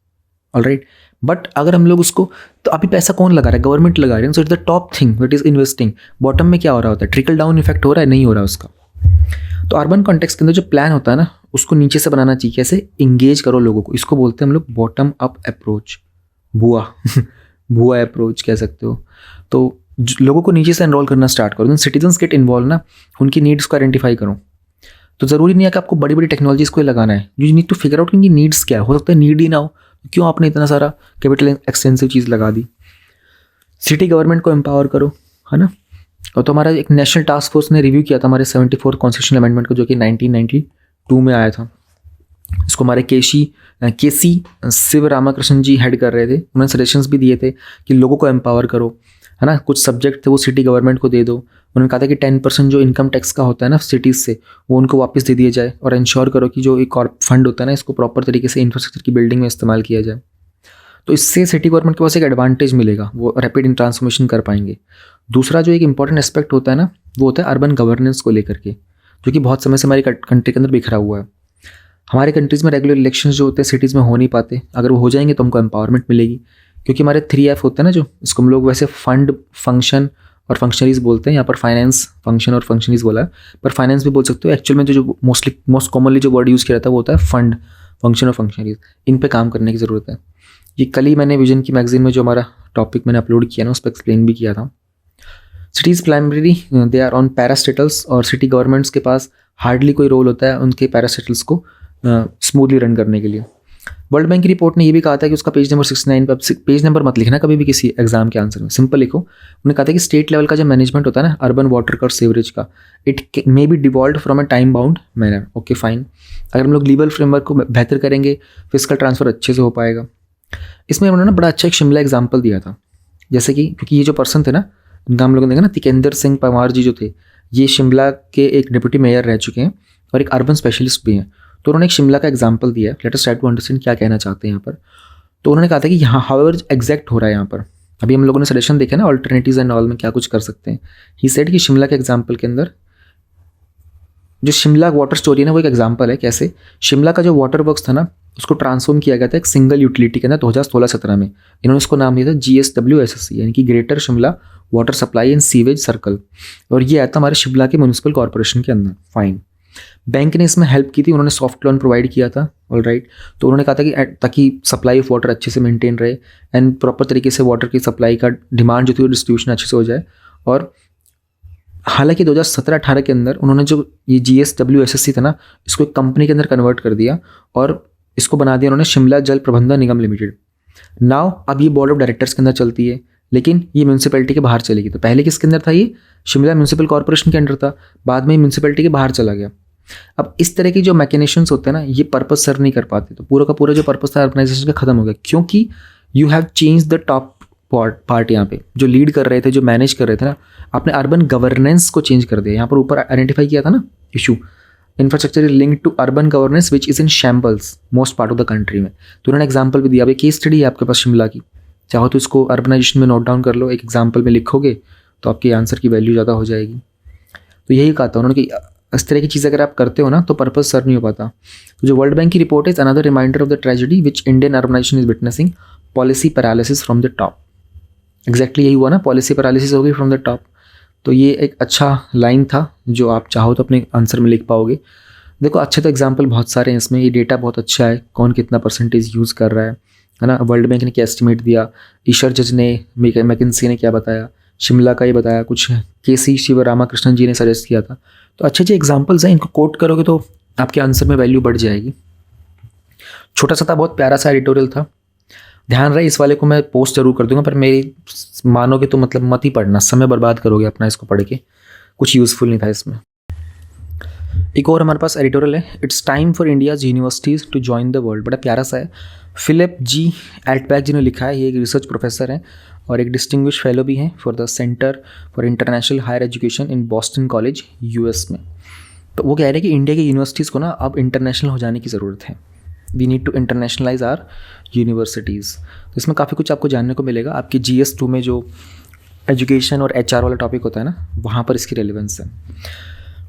ऑलराइट। बट अगर हम लोग उसको, तो अभी पैसा कौन लगा रहा है, गवर्नमेंट लगा रही है, so it's the top thing with is investing. Bottom में क्या हो रहा होता है, ट्रिकल डाउन इफेक्ट हो रहा है, नहीं हो रहा उसका। तो अर्बन कॉन्टेक्स्ट के अंदर जो प्लान होता है ना उसको नीचे से बनाना चाहिए, कैसे इंगेज करो लोगों को, इसको बोलते हैं हम लोग बॉटम अप अप्रोच, भुआ भुआ अप्रोच कह सकते हो। तो लोगों को नीचे से एनरोल करना स्टार्ट करो, सिटीजन्स गेट इन्वॉल्व ना, उनकी नीड्स को आइडेंटिफाई करो। तो ज़रूरी नहीं है कि आपको बड़ी बड़ी टेक्नोलॉजीज़ को लगाना है, you need to figure out उनकी नीड्स क्या है। हो सकता है नीड ही ना हो, क्यों आपने इतना सारा कैपिटल एक्सटेंसिव चीज़ लगा दी। सिटी गवर्नमेंट को एम्पावर करो, है ना। और तो हमारा एक नेशनल टास्क फोर्स ने रिव्यू किया था हमारे 74 कॉन्स्टिट्यूशनल अमेंडमेंट को, जो कि 1992 में आया था। इसको हमारे केसी शिव रामाकृष्णन जी हेड कर रहे थे। उन्होंने सजेशंस भी दिए थे कि लोगों को एम्पावर करो, है ना। कुछ सब्जेक्ट थे वो सिटी गवर्नमेंट को दे दो। उन्होंने कहा था कि 10% जो इनकम टैक्स का होता है ना सिटीज़ से, वो उनको वापस दे दिया जाए, और इंश्योर करो कि जो एक और फंड होता है ना इसको प्रॉपर तरीके से इंफ्रास्ट्रक्चर की बिल्डिंग में इस्तेमाल किया जाए। तो इससे सिटी गवर्नमेंट के पास एक एडवांटेज मिलेगा, वो रैपिड इन ट्रांसफॉर्मेशन कर पाएंगे। दूसरा जो एक इंपॉर्टेंट एस्पेक्ट होता है ना वो होता है अर्बन गवर्नेंस को लेकर के, जो कि बहुत समय से हमारी कंट्री के अंदर बिखरा हुआ है। हमारे कंट्रीज़ में रेगुलर इलेक्शंस जो होते हैं सिटीज़ में हो नहीं पाते, अगर वो हो जाएंगे तो हमको एम्पावरमेंट मिलेगी, क्योंकि हमारे 3F होते हैं ना, जो इसको हम लोग वैसे फंड, फंक्शन और फंक्शनरीज बोलते हैं। यहाँ पर फाइनेंस, फंक्शन और फंक्शनरीज बोला है, पर फाइनेंस भी बोल सकते हो। एक्चुअल में जो मोस्ट कॉमनली जो वर्ड यूज़ किया जाता है वो होता है फंड, फंक्शन और फंक्शनरीज। इन पे काम करने की ज़रूरत है। ये कल ही मैंने विजन की मैगजीन में जो हमारा टॉपिक मैंने अपलोड किया ना उस पर एक्सप्लेन भी किया था। Cities primary they are on parastatals, और सिटी गवर्नमेंट्स के पास हार्डली कोई रोल होता है उनके पैरास्टेटल्स को स्मूथली रन करने के लिए। वर्ल्ड बैंक की रिपोर्ट ने ये भी कहा था कि उसका पेज नंबर 69 पर, पेज नंबर मत लिखना कभी भी किसी एग्जाम के आंसर में, सिंपल लिखो। उन्होंने कहा था कि स्टेट लेवल का जो मैनेजमेंट होता है ना अर्बन वाटर का और सीवरेज का, it may be devolve from a time bound manner. Okay fine, अगर हम लोग लीगल फ्रेमवर्क को बेहतर करेंगे, फिजिकल ट्रांसफर अच्छे से हो पाएगा। इसमें उन्होंने बड़ा अच्छा एक शिमला एग्जाम्पल दिया था, जैसे कि क्योंकि ये जो पर्सन थे ना, इनका हम लोगों ने देखा ना, तिकेंद्र सिंह पंवार जी जो थे, ये शिमला के एक डिप्टी मेयर रह चुके हैं और एक अर्बन स्पेशलिस्ट भी हैं। तो उन्होंने एक शिमला का एग्जाम्पल दिया है। Let us try to understand क्या कहना चाहते हैं यहाँ पर। तो उन्होंने कहा था कि यहाँ हाउएवर एग्जैक्ट हो रहा है यहाँ पर, अभी हम लोगों ने सजेशन देखे ना ऑल्टरनेटिव्स एंड ऑल में क्या कुछ कर सकते हैं। ही सेड कि शिमला के एग्जाम्पल के अंदर जो शिमला वाटर स्टोरी है ना वो एक एग्जाम्पल है, कैसे शिमला का जो वाटर वर्क्स था ना उसको ट्रांसफॉर्म किया गया था एक सिंगल यूटिलिटी के अंदर 2016-17 में। इन्होंने इसको नाम दिया था GSWSSC, यानी कि greater Shimla water supply and sewage circle, और ये आया था हमारे शिमला के म्यूनिसिपल कॉर्पोरेशन के अंदर। फाइन, बैंक ने इसमें हेल्प की थी, उन्होंने सॉफ्ट लोन प्रोवाइड किया था, ऑलराइट। तो उन्होंने कहा था कि ताकि सप्लाई ऑफ वाटर अच्छे से मेंटेन रहे एंड प्रॉपर तरीके से वाटर की सप्लाई का डिमांड जो थी वो डिस्ट्रीब्यूशन अच्छे से हो जाए। और हालांकि 2017-18 के अंदर उन्होंने जो ये GSWSSC था ना इसको एक कंपनी के अंदर कन्वर्ट कर दिया और इसको बना दिया उन्होंने शिमला जल प्रबंधन निगम लिमिटेड। नाउ अब ये बोर्ड ऑफ डायरेक्टर्स के अंदर चलती है, लेकिन ये म्यूनसिपैलिटी के बाहर चलेगी। तो पहले किसके अंदर था, ये शिमला म्यूनसिपल कॉर्पोरेशन के अंडर था, बाद में म्यूनसिपैलिटी के बाहर चला गया। अब इस तरह की जो मैकेनिशंस होते हैं ना ये पर्पस सर्व नहीं कर पाते, तो पूरा का पूरा जो पर्पस था ऑर्गेनाइजेशन का खत्म हो गया, क्योंकि you have change the top part. यहाँ पे जो लीड कर रहे थे, जो मैनेज कर रहे थे ना, आपने अर्बन गवर्नेंस को चेंज कर दिया। यहाँ पर ऊपर आइडेंटिफाई किया था ना issue, infrastructure is linked to urban governance which is in shambles most part of the country में। तो उन्होंने एग्जाम्पल भी दिया। अभी केस स्टडी है आपके पास शिमला की, चाहो तो इसको अर्बनाइजेशन में नोट डाउन कर लो, एक एग्जाम्पल में लिखोगे तो आपके आंसर की वैल्यू ज़्यादा हो जाएगी। तो यही कहा था उन्होंने कि इस तरह की चीज़ अगर आप करते हो ना तो पर्पस सर्व नहीं हो पाता। तो जो वर्ल्ड बैंक की report is another reminder of the tragedy which Indian urbanisation is witnessing, policy paralysis from the top. Exactly यही हुआ ना, पॉलिसी पैरालिसिस हो गई फ्रॉम द टॉप। तो ये एक अच्छा लाइन था जो आप चाहो तो अपने आंसर में लिख पाओगे। देखो अच्छे तो एग्जाम्पल बहुत सारे हैं इसमें, ये डेटा बहुत अच्छा है, कौन कितना परसेंटेज यूज़ कर रहा है ना। वर्ल्ड बैंक ने क्या एस्टिमेट दिया, ईश्वर जज ने, मैकिन्सी ने क्या बताया, शिमला का ही बताया, कुछ केसी शिव रामाकृष्णन जी ने सजेस्ट किया था। तो अच्छे अच्छे एग्जाम्पल्स हैं, इनको कोट करोगे तो आपके आंसर में वैल्यू बढ़ जाएगी। छोटा सा था, बहुत प्यारा सा एडिटोरियल था। ध्यान रहे, इस वाले को मैं पोस्ट जरूर कर दूंगा, पर मेरी मानोगे तो मतलब मत ही पढ़ना, समय बर्बाद करोगे अपना इसको पढ़ के, कुछ यूज़फुल नहीं था इसमें। एक और हमारे पास एडिटोरियल है, it's time for India's universities to join the world. बड़ा प्यारा सा है, फिलिप जी एल्टबैक जिन्होंने लिखा है। ये एक रिसर्च प्रोफेसर हैं और एक डिस्टिंग्विश फेलो भी हैं for the centre for international higher education in Boston College US में। तो वो कह रहे हैं कि इंडिया की यूनिवर्सिटीज़ को ना अब इंटरनेशनल हो जाने की ज़रूरत है। We need to internationalise our universities. तो इसमें काफ़ी कुछ आपको जानने को मिलेगा। आपकी GS2 में जो एजुकेशन और HR वाला टॉपिक होता है ना, वहाँ पर इसकी रेलिवेंस है।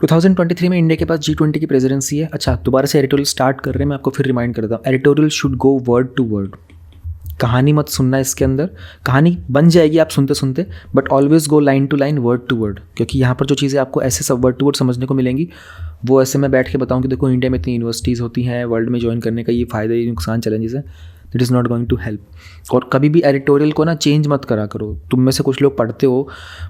2023 में इंडिया के पास G20 की प्रेसिडेंसी है। अच्छा, दोबारा से एडिटोरियल स्टार्ट कर रहे हैं, मैं आपको फिर रिमाइंड करता हूँ, editorial should go word to word. कहानी मत सुनना इसके अंदर, कहानी बन जाएगी आप सुनते सुनते, but always go line to line, word to word, क्योंकि यहाँ पर जो चीज़ें आपको ऐसे सब वर्ड टू वर्ड समझने को मिलेंगी, वो ऐसे मैं बैठ के बताऊँ कि देखो इंडिया में इतनी यूनिवर्सिटीज़ होती हैं, वर्ल्ड में ज्वाइन करने का ये फ़ायदे, ये नुकसान, चैलेंजेस हैं, that is not going to help. और कभी भी एडिटोरियल को ना चेंज मत करा करो। तुम में से कुछ लोग पढ़ते हो,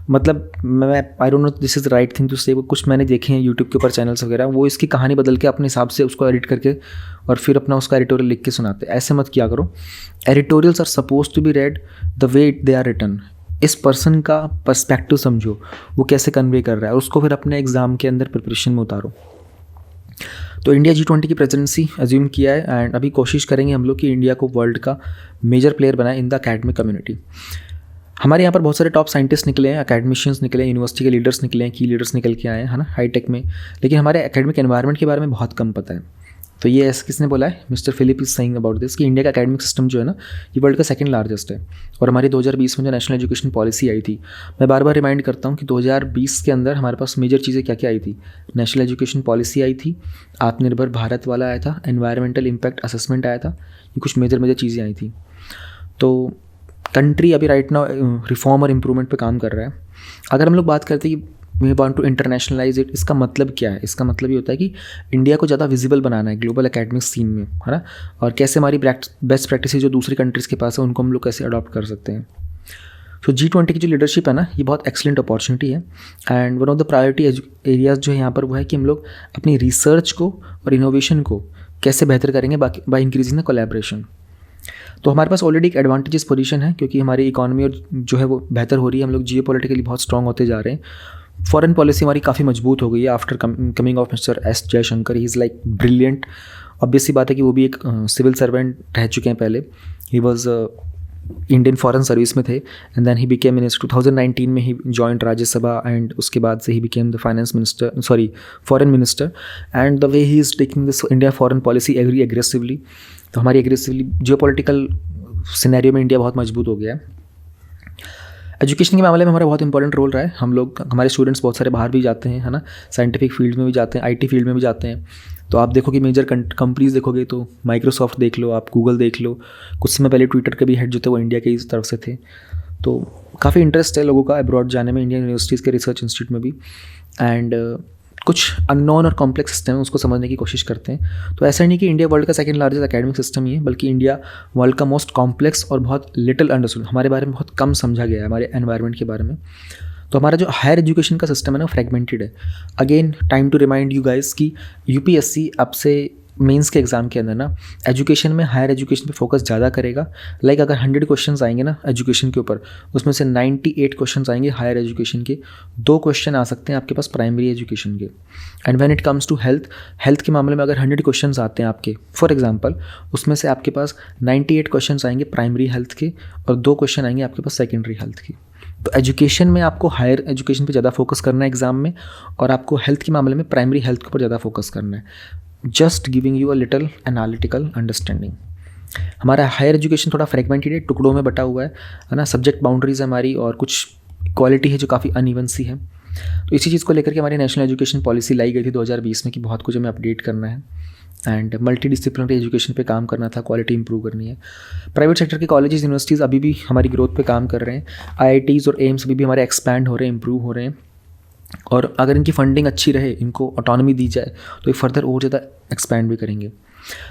मतलब मैं I don't know this is right thing to say, कुछ मैंने देखे हैं यूट्यूब के ऊपर चैनल्स वगैरह, वो इसकी कहानी बदल के अपने हिसाब से उसको एडिट करके और फिर अपना उसका एडिटोरियल लिख के सुनाते। ऐसे मत किया करो। Editorials are suppose to be read the way they are written. इस पर्सन का पर्सपेक्टिव समझो, वो कैसे कन्वे कर रहा है, उसको फिर अपने एग्ज़ाम के अंदर प्रिपरेशन में उतारो। तो इंडिया G20 की प्रेसिडेंसी अज्यूम किया है एंड अभी कोशिश करेंगे हम लोग कि इंडिया को वर्ल्ड का मेजर प्लेयर बनाए इन द एकेडमिक कम्युनिटी। हमारे यहाँ पर बहुत सारे टॉप साइंटिस्ट निकले हैं, अकेडमिशियंस निकले हैं, यूनिवर्सिटी के लीडर्स निकले हैं, की लीडर्स निकल के आए हैं, है ना, हाईटेक में, लेकिन हमारे एकेडमिक एनवायरनमेंट के बारे में बहुत कम पता है। तो ये ऐसे किसने बोला है, mister Philip is saying about this, कि इंडिया का एकेडमिक सिस्टम जो है ना, ये वर्ल्ड का सेकंड लार्जेस्ट है। और हमारी 2020 में जो नेशनल एजुकेशन पॉलिसी आई थी, मैं बार बार रिमाइंड करता हूँ कि 2020 के अंदर हमारे पास मेजर चीज़ें क्या क्या आई थी। नेशनल एजुकेशन पॉलिसी आई थी, आत्मनिर्भर भारत वाला आया था, एनवायरमेंटल इम्पैक्ट असेसमेंट आया था, ये कुछ मेजर चीज़ें आई थी। तो कंट्री अभी राइट नाउ रिफॉर्म और इम्प्रूवमेंट पे काम कर रहा है। अगर हम लोग बात करते हैं कि we want to internationalise it, इसका मतलब क्या है? इसका मतलब ये होता है कि इंडिया को ज़्यादा विजिबल बनाना है ग्लोबल एकेडमिक सीन में, है ना, और कैसे हमारी बेस्ट प्रैक्टिस जो दूसरी कंट्रीज़ के पास है उनको हम लोग कैसे अडॉप्ट कर सकते हैं। तो G20 की जो लीडरशिप है ना, ये बहुत एक्सलेंट अपॉर्चुनिटी है and one of the priority areas जो है यहाँ पर वो है कि हम लोग अपनी रिसर्च को और इनोवेशन को कैसे बेहतर करेंगे बाय इंक्रीजिंग द कोलैबोरेशन। तो हमारे पास ऑलरेडी एक एडवांटेजेस पोजीशन है क्योंकि हमारी इकोनॉमी और जो है वो बेहतर हो रही है, हम लोग जियोपॉलिटिकली बहुत स्ट्रांग होते जा रहे हैं। फॉरेन पॉलिसी हमारी काफ़ी मजबूत हो गई है after coming of mister S Jaishankar. He is like brilliant. Obvious सी बात है कि वो भी एक सिविल सर्वेंट रह चुके हैं पहले। He was Indian foreign service में थे and then he became minister. 2019 में ही जॉइंट राज्यसभा एंड उसके बाद से he became the foreign minister and the way he is taking this India foreign policy every aggressively. तो हमारी एग्रेसिवली जियोपॉलिटिकल सिनेरियो में इंडिया बहुत मजबूत हो गया है। एजुकेशन के मामले में हमारा बहुत इंपॉर्टेंट रोल रहा है। हम लोग, हमारे स्टूडेंट्स बहुत सारे बाहर भी जाते हैं, है ना, साइंटिफिक फील्ड में भी जाते हैं, IT फील्ड में भी जाते हैं। तो आप देखो कि मेजर कंपनीज देखोगे तो माइक्रोसॉफ्ट देख लो, आप गूगल देख लो, कुछ समय पहले ट्विटर के भी हेड जो थे वो इंडिया के इस तरफ से थे। तो काफ़ी इंटरेस्ट है लोगों का अब्रॉड जाने में, इंडियन यूनिवर्सिटीज़ के रिसर्च इंस्टीट्यूट में भी, एंड कुछ अननोन और कॉम्प्लेक्स सिस्टम है उसको समझने की कोशिश करते हैं। तो ऐसा नहीं कि इंडिया वर्ल्ड का सेकंड लार्जेस्ट एकेडमिक सिस्टम ही है, बल्कि इंडिया वर्ल्ड का मोस्ट कॉम्प्लेक्स और बहुत लिटिल अंडरस्टूड, हमारे बारे में बहुत कम समझा गया है, हमारे एनवायरनमेंट के बारे में। तो हमारा जो हायर एजुकेशन का सिस्टम है ना, फ्रेगमेंटेड है। Again time to remind you guys कि UPSC अब से मेंस के एग्ज़ाम के अंदर ना एजुकेशन में, हायर एजुकेशन पे फोकस ज़्यादा करेगा। लाइक अगर 100 क्वेश्चंस आएंगे ना एजुकेशन के ऊपर, उसमें से 98 क्वेश्चंस आएंगे हायर एजुकेशन के, 2 क्वेश्चन आ सकते हैं आपके पास प्राइमरी एजुकेशन के। And when it comes to health के मामले में अगर 100 क्वेश्चंस आते हैं आपके, फॉर एग्जांपल, उसमें से आपके पास 98 क्वेश्चंस आएंगे प्राइमरी हेल्थ के और 2 क्वेश्चन आएंगे आपके पास सेकेंडरी हेल्थ के। तो एजुकेशन में आपको हायर एजुकेशन पे ज़्यादा फोकस करना है एग्ज़ाम में, और आपको हेल्थ के मामले में प्राइमरी हेल्थ के ऊपर ज़्यादा फोकस करना है। Just giving you a little analytical understanding. हमारा हायर एजुकेशन थोड़ा फ्रेगमेंटेड है, टुकड़ों में बटा हुआ है ना, सब्जेक्ट बाउंड्रीज है हमारी, और कुछ क्वालिटी है जो काफ़ी अनइवन सी है। तो इसी चीज़ को लेकर के हमारी नेशनल एजुकेशन पॉलिसी लाई गई थी 2020 में कि बहुत कुछ हमें अपडेट करना है एंड मल्टी डिसिप्लिनरी एजुकेशन पे काम करना था, क्वालिटी इंप्रूव करनी है। प्राइवेट सेक्टर के कॉलेजेस यूनिवर्सिटीज़ अभी भी हमारी ग्रोथ पे काम कर रहे हैं। IITs और एम्स अभी भी हमारे एक्सपैंड हो रहे हैं, इंप्रूव हो रहे हैं, और अगर इनकी फंडिंग अच्छी रहे, इनको ऑटोनॉमी दी जाए, तो ये फर्दर और ज़्यादा एक्सपैंड भी करेंगे।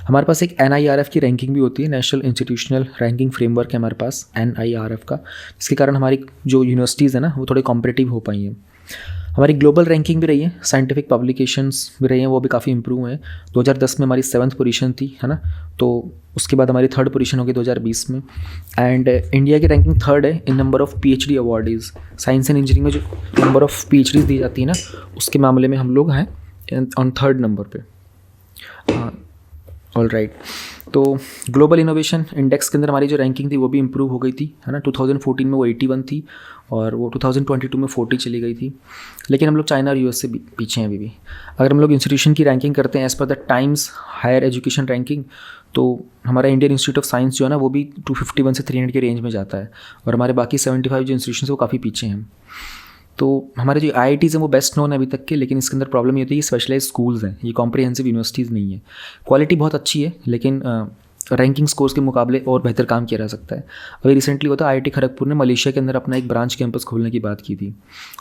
हमारे पास एक NIRF की रैंकिंग भी होती है, नेशनल इंस्टीट्यूशनल रैंकिंग फ्रेमवर्क है हमारे पास NIRF का, जिसके कारण हमारी जो यूनिवर्सिटीज़ है ना वो थोड़े कॉम्पिटिटिव हो पाई हैं। हमारी ग्लोबल रैंकिंग भी रही है, साइंटिफिक पब्लिकेशंस भी रही हैं, वो भी काफ़ी इंप्रूव हैं। 2010 में हमारी 7th पोजीशन थी, है ना, तो उसके बाद हमारी 3rd पोजीशन होगी 2020 में। एंड इंडिया की रैंकिंग 3rd है in number of PhD awardees. Science and engineering में जो नंबर ऑफ PhDs दी जाती है ना, उसके मामले में हम लोग हैं ऑन 3rd नंबर पे। ऑल राइट, तो ग्लोबल इनोवेशन इंडेक्स के अंदर हमारी जो रैंकिंग थी वो भी इम्प्रूव हो गई थी, है ना। 2014 में वो 81 थी और वो 2022 में 40 चली गई थी। लेकिन हम लोग चाइना और US से भी पीछे हैं अभी भी। अगर हम लोग इंस्टीट्यूशन की रैंकिंग करते हैं as per the Times Higher Education ranking, तो हमारा इंडियन इंस्टीट्यूट ऑफ साइंस जो है ना वो भी 251 से 300 के रेंज में जाता है, और हमारे बाकी 75 जो इंस्टीट्यूशन है वो काफ़ी पीछे हैं। तो हमारे जो IITs हैं वो बेस्ट नोन है अभी तक के, लेकिन इसके अंदर प्रॉब्लम ये होती है कि स्पेशलाइज स्कूल्स हैं, ये कॉम्प्रिहेंसिव यूनिवर्सिटीज़ नहीं है। क्वालिटी बहुत अच्छी है लेकिन रैंकिंग स्कोर्स के मुकाबले और बेहतर काम किया जा सकता है। अभी रिसेंटली होता IIT खड़गपुर ने मलेशिया के अंदर अपना एक ब्रांच कैंपस खोलने की बात की थी।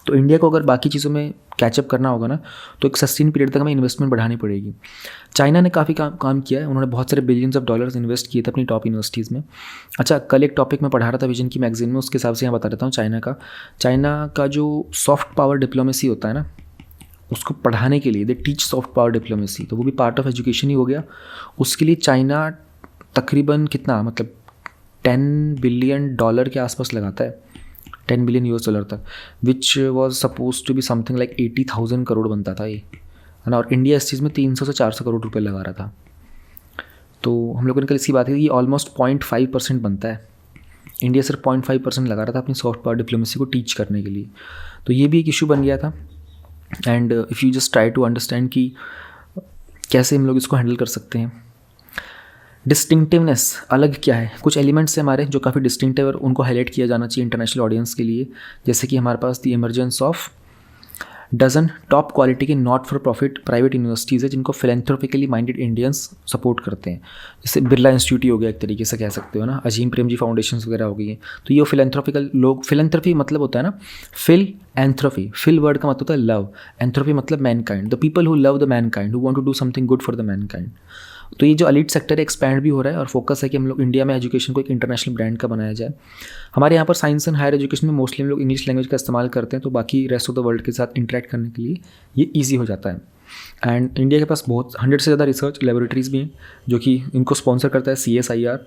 तो इंडिया को अगर बाकी चीज़ों में कैचअप करना होगा ना, तो एक सस्टेन पीरियड तक हमें इन्वेस्टमेंट बढ़ानी पड़ेगी। चाइना ने काफ़ी काम किया है, उन्होंने बहुत सारे बिलियंस ऑफ डॉलर्स इन्वेस्ट किए थे अपनी टॉप यूनिवर्सिटीज़ में। अच्छा, कल एक टॉपिक मैं पढ़ा रहा था विजन की मैगजीन में, उसके हिसाब से यहाँ बता देता हूँ। चाइना का जो सॉफ्ट पावर डिप्लोमेसी होता है ना, उसको पढ़ाने के लिए they teach soft power diplomacy, तो वो भी पार्ट ऑफ एजुकेशन ही हो गया। उसके लिए चाइना तकरीबन कितना, मतलब $10 बिलियन के आसपास लगाता है, $10 बिलियन तक, which was suppose to be something like 80,000 crore बनता था ये, है ना। और इंडिया इस चीज़ में 300 से 400 करोड़ रुपए लगा रहा था। तो हम लोगों ने कल इसकी बात की कि ऑलमोस्ट 0.5% बनता है। इंडिया सिर्फ 0.5% लगा रहा था अपनी सॉफ्ट पावर डिप्लोमेसी को टीच करने के लिए। तो ये भी एक इशू बन गया था। And if you just try to understand कि कैसे हम लोग इसको हैंडल कर सकते हैं। डिस्टिंक्टिवनेस अलग क्या है, कुछ एलिमेंट्स हैं हमारे जो काफ़ी डिस्टिंक्टिव और उनको हाईलाइट किया जाना चाहिए इंटरनेशनल ऑडियंस के लिए। जैसे कि हमारे पास the emergence of dozen top quality के not for profit private universities है जिनको फिलेंथ्रोपिकली माइंडेड इंडियंस सपोर्ट करते हैं। जैसे बिरला इंस्टीट्यूट ही हो गया, एक तरीके से कह सकते हो ना, अजीम प्रेमजी फाउंडेशन वगैरह हो गई है। तो ये फिलेंथ्रोपिकल लोग, फिलेंथ्रोपी मतलब होता है ना फिल एंथ्रोपी, फिल वर्ड का मतलब होता है लव, एंथ्रोपी मतलब mankind, the people who love the mankind, who want to do something good for the mankind. तो ये जो एलीट सेक्टर है एक्सपैंड भी हो रहा है और फोकस है कि हम लोग इंडिया में एजुकेशन को एक इंटरनेशनल ब्रांड का बनाया जाए। हमारे यहाँ पर साइंस एंड हायर एजुकेशन में मोस्टली हम लोग इंग्लिश लैंग्वेज का इस्तेमाल करते हैं, तो बाकी रेस्ट ऑफ द वर्ल्ड के साथ इंटरेक्ट करने के लिए ये ईजी हो जाता है। एंड इंडिया के पास बहुत 100 से ज़्यादा रिसर्च लेबोरेटरीज़ भी हैं जो कि इनको स्पॉन्सर करता है CSIR,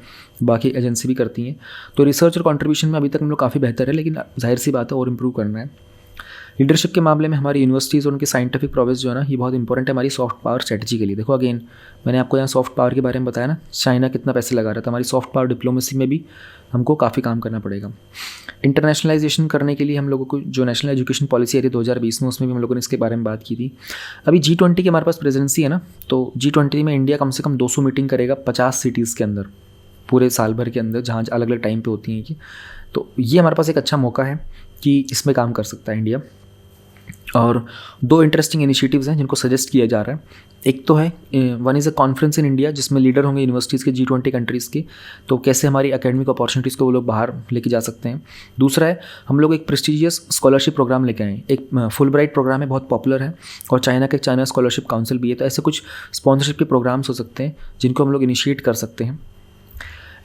बाकी एजेंसी भी करती हैं। तो रिसर्च और कॉन्ट्रीब्यूशन में अभी तक हम लोग काफ़ी बेहतर है, लेकिन जाहिर सी बात है और इम्प्रूव करना है। लीडरशिप के मामले में हमारी यूनिवर्सिटीज़ और उनकी साइंटिफिक प्रोग्रेस जो है ना, ये बहुत इंपॉर्टेंट है हमारी सॉफ्ट पावर स्ट्रेटजी के लिए। देखो अगेन मैंने आपको यहाँ सॉफ्ट पावर के बारे में बताया ना, चाइना कितना पैसे लगा रहा था, हमारी सॉफ्ट पावर डिप्लोमेसी में भी हमको काफ़ी काम करना पड़ेगा। इंटरनेशनलाइजेशन करने के लिए हम लोगों को जो नेशनल एजुकेशन पॉलिसी आई थी 2020 में, उसमें भी हम लोगों ने इसके बारे में बात की थी। अभी G20 की हमारे पास प्रेजेंसी है ना, तो G20 में इंडिया कम से कम 200 मीटिंग करेगा 50 सिटीज़ के अंदर पूरे साल भर के अंदर, जहाँ अलग अलग टाइम पे होती हैं कि। तो ये हमारे पास एक अच्छा मौका है कि इसमें काम कर सकता है इंडिया। और 2 इंटरेस्टिंग इनिशिएटिव्स हैं जिनको सजेस्ट किया जा रहा है। एक तो है one is a conference in India, जिसमें लीडर होंगे यूनिवर्सिटीज़ के G20 कंट्रीज़ के, तो कैसे हमारी एकेडमिक अपॉर्चुनिटीज़ को वो लोग बाहर लेके जा सकते हैं। दूसरा है हम लोग एक प्रेस्टिजियस स्कॉलरशिप प्रोग्राम लेके आए, एक फुल ब्राइट प्रोग्राम है, बहुत पॉपुलर है, और चाइना का एक चाइना स्कॉलरशिप काउंसिल भी है। तो ऐसे कुछ स्पॉन्सरशिप के प्रोग्राम्स हो सकते हैं जिनको हम लोग इनिशिएट कर सकते हैं।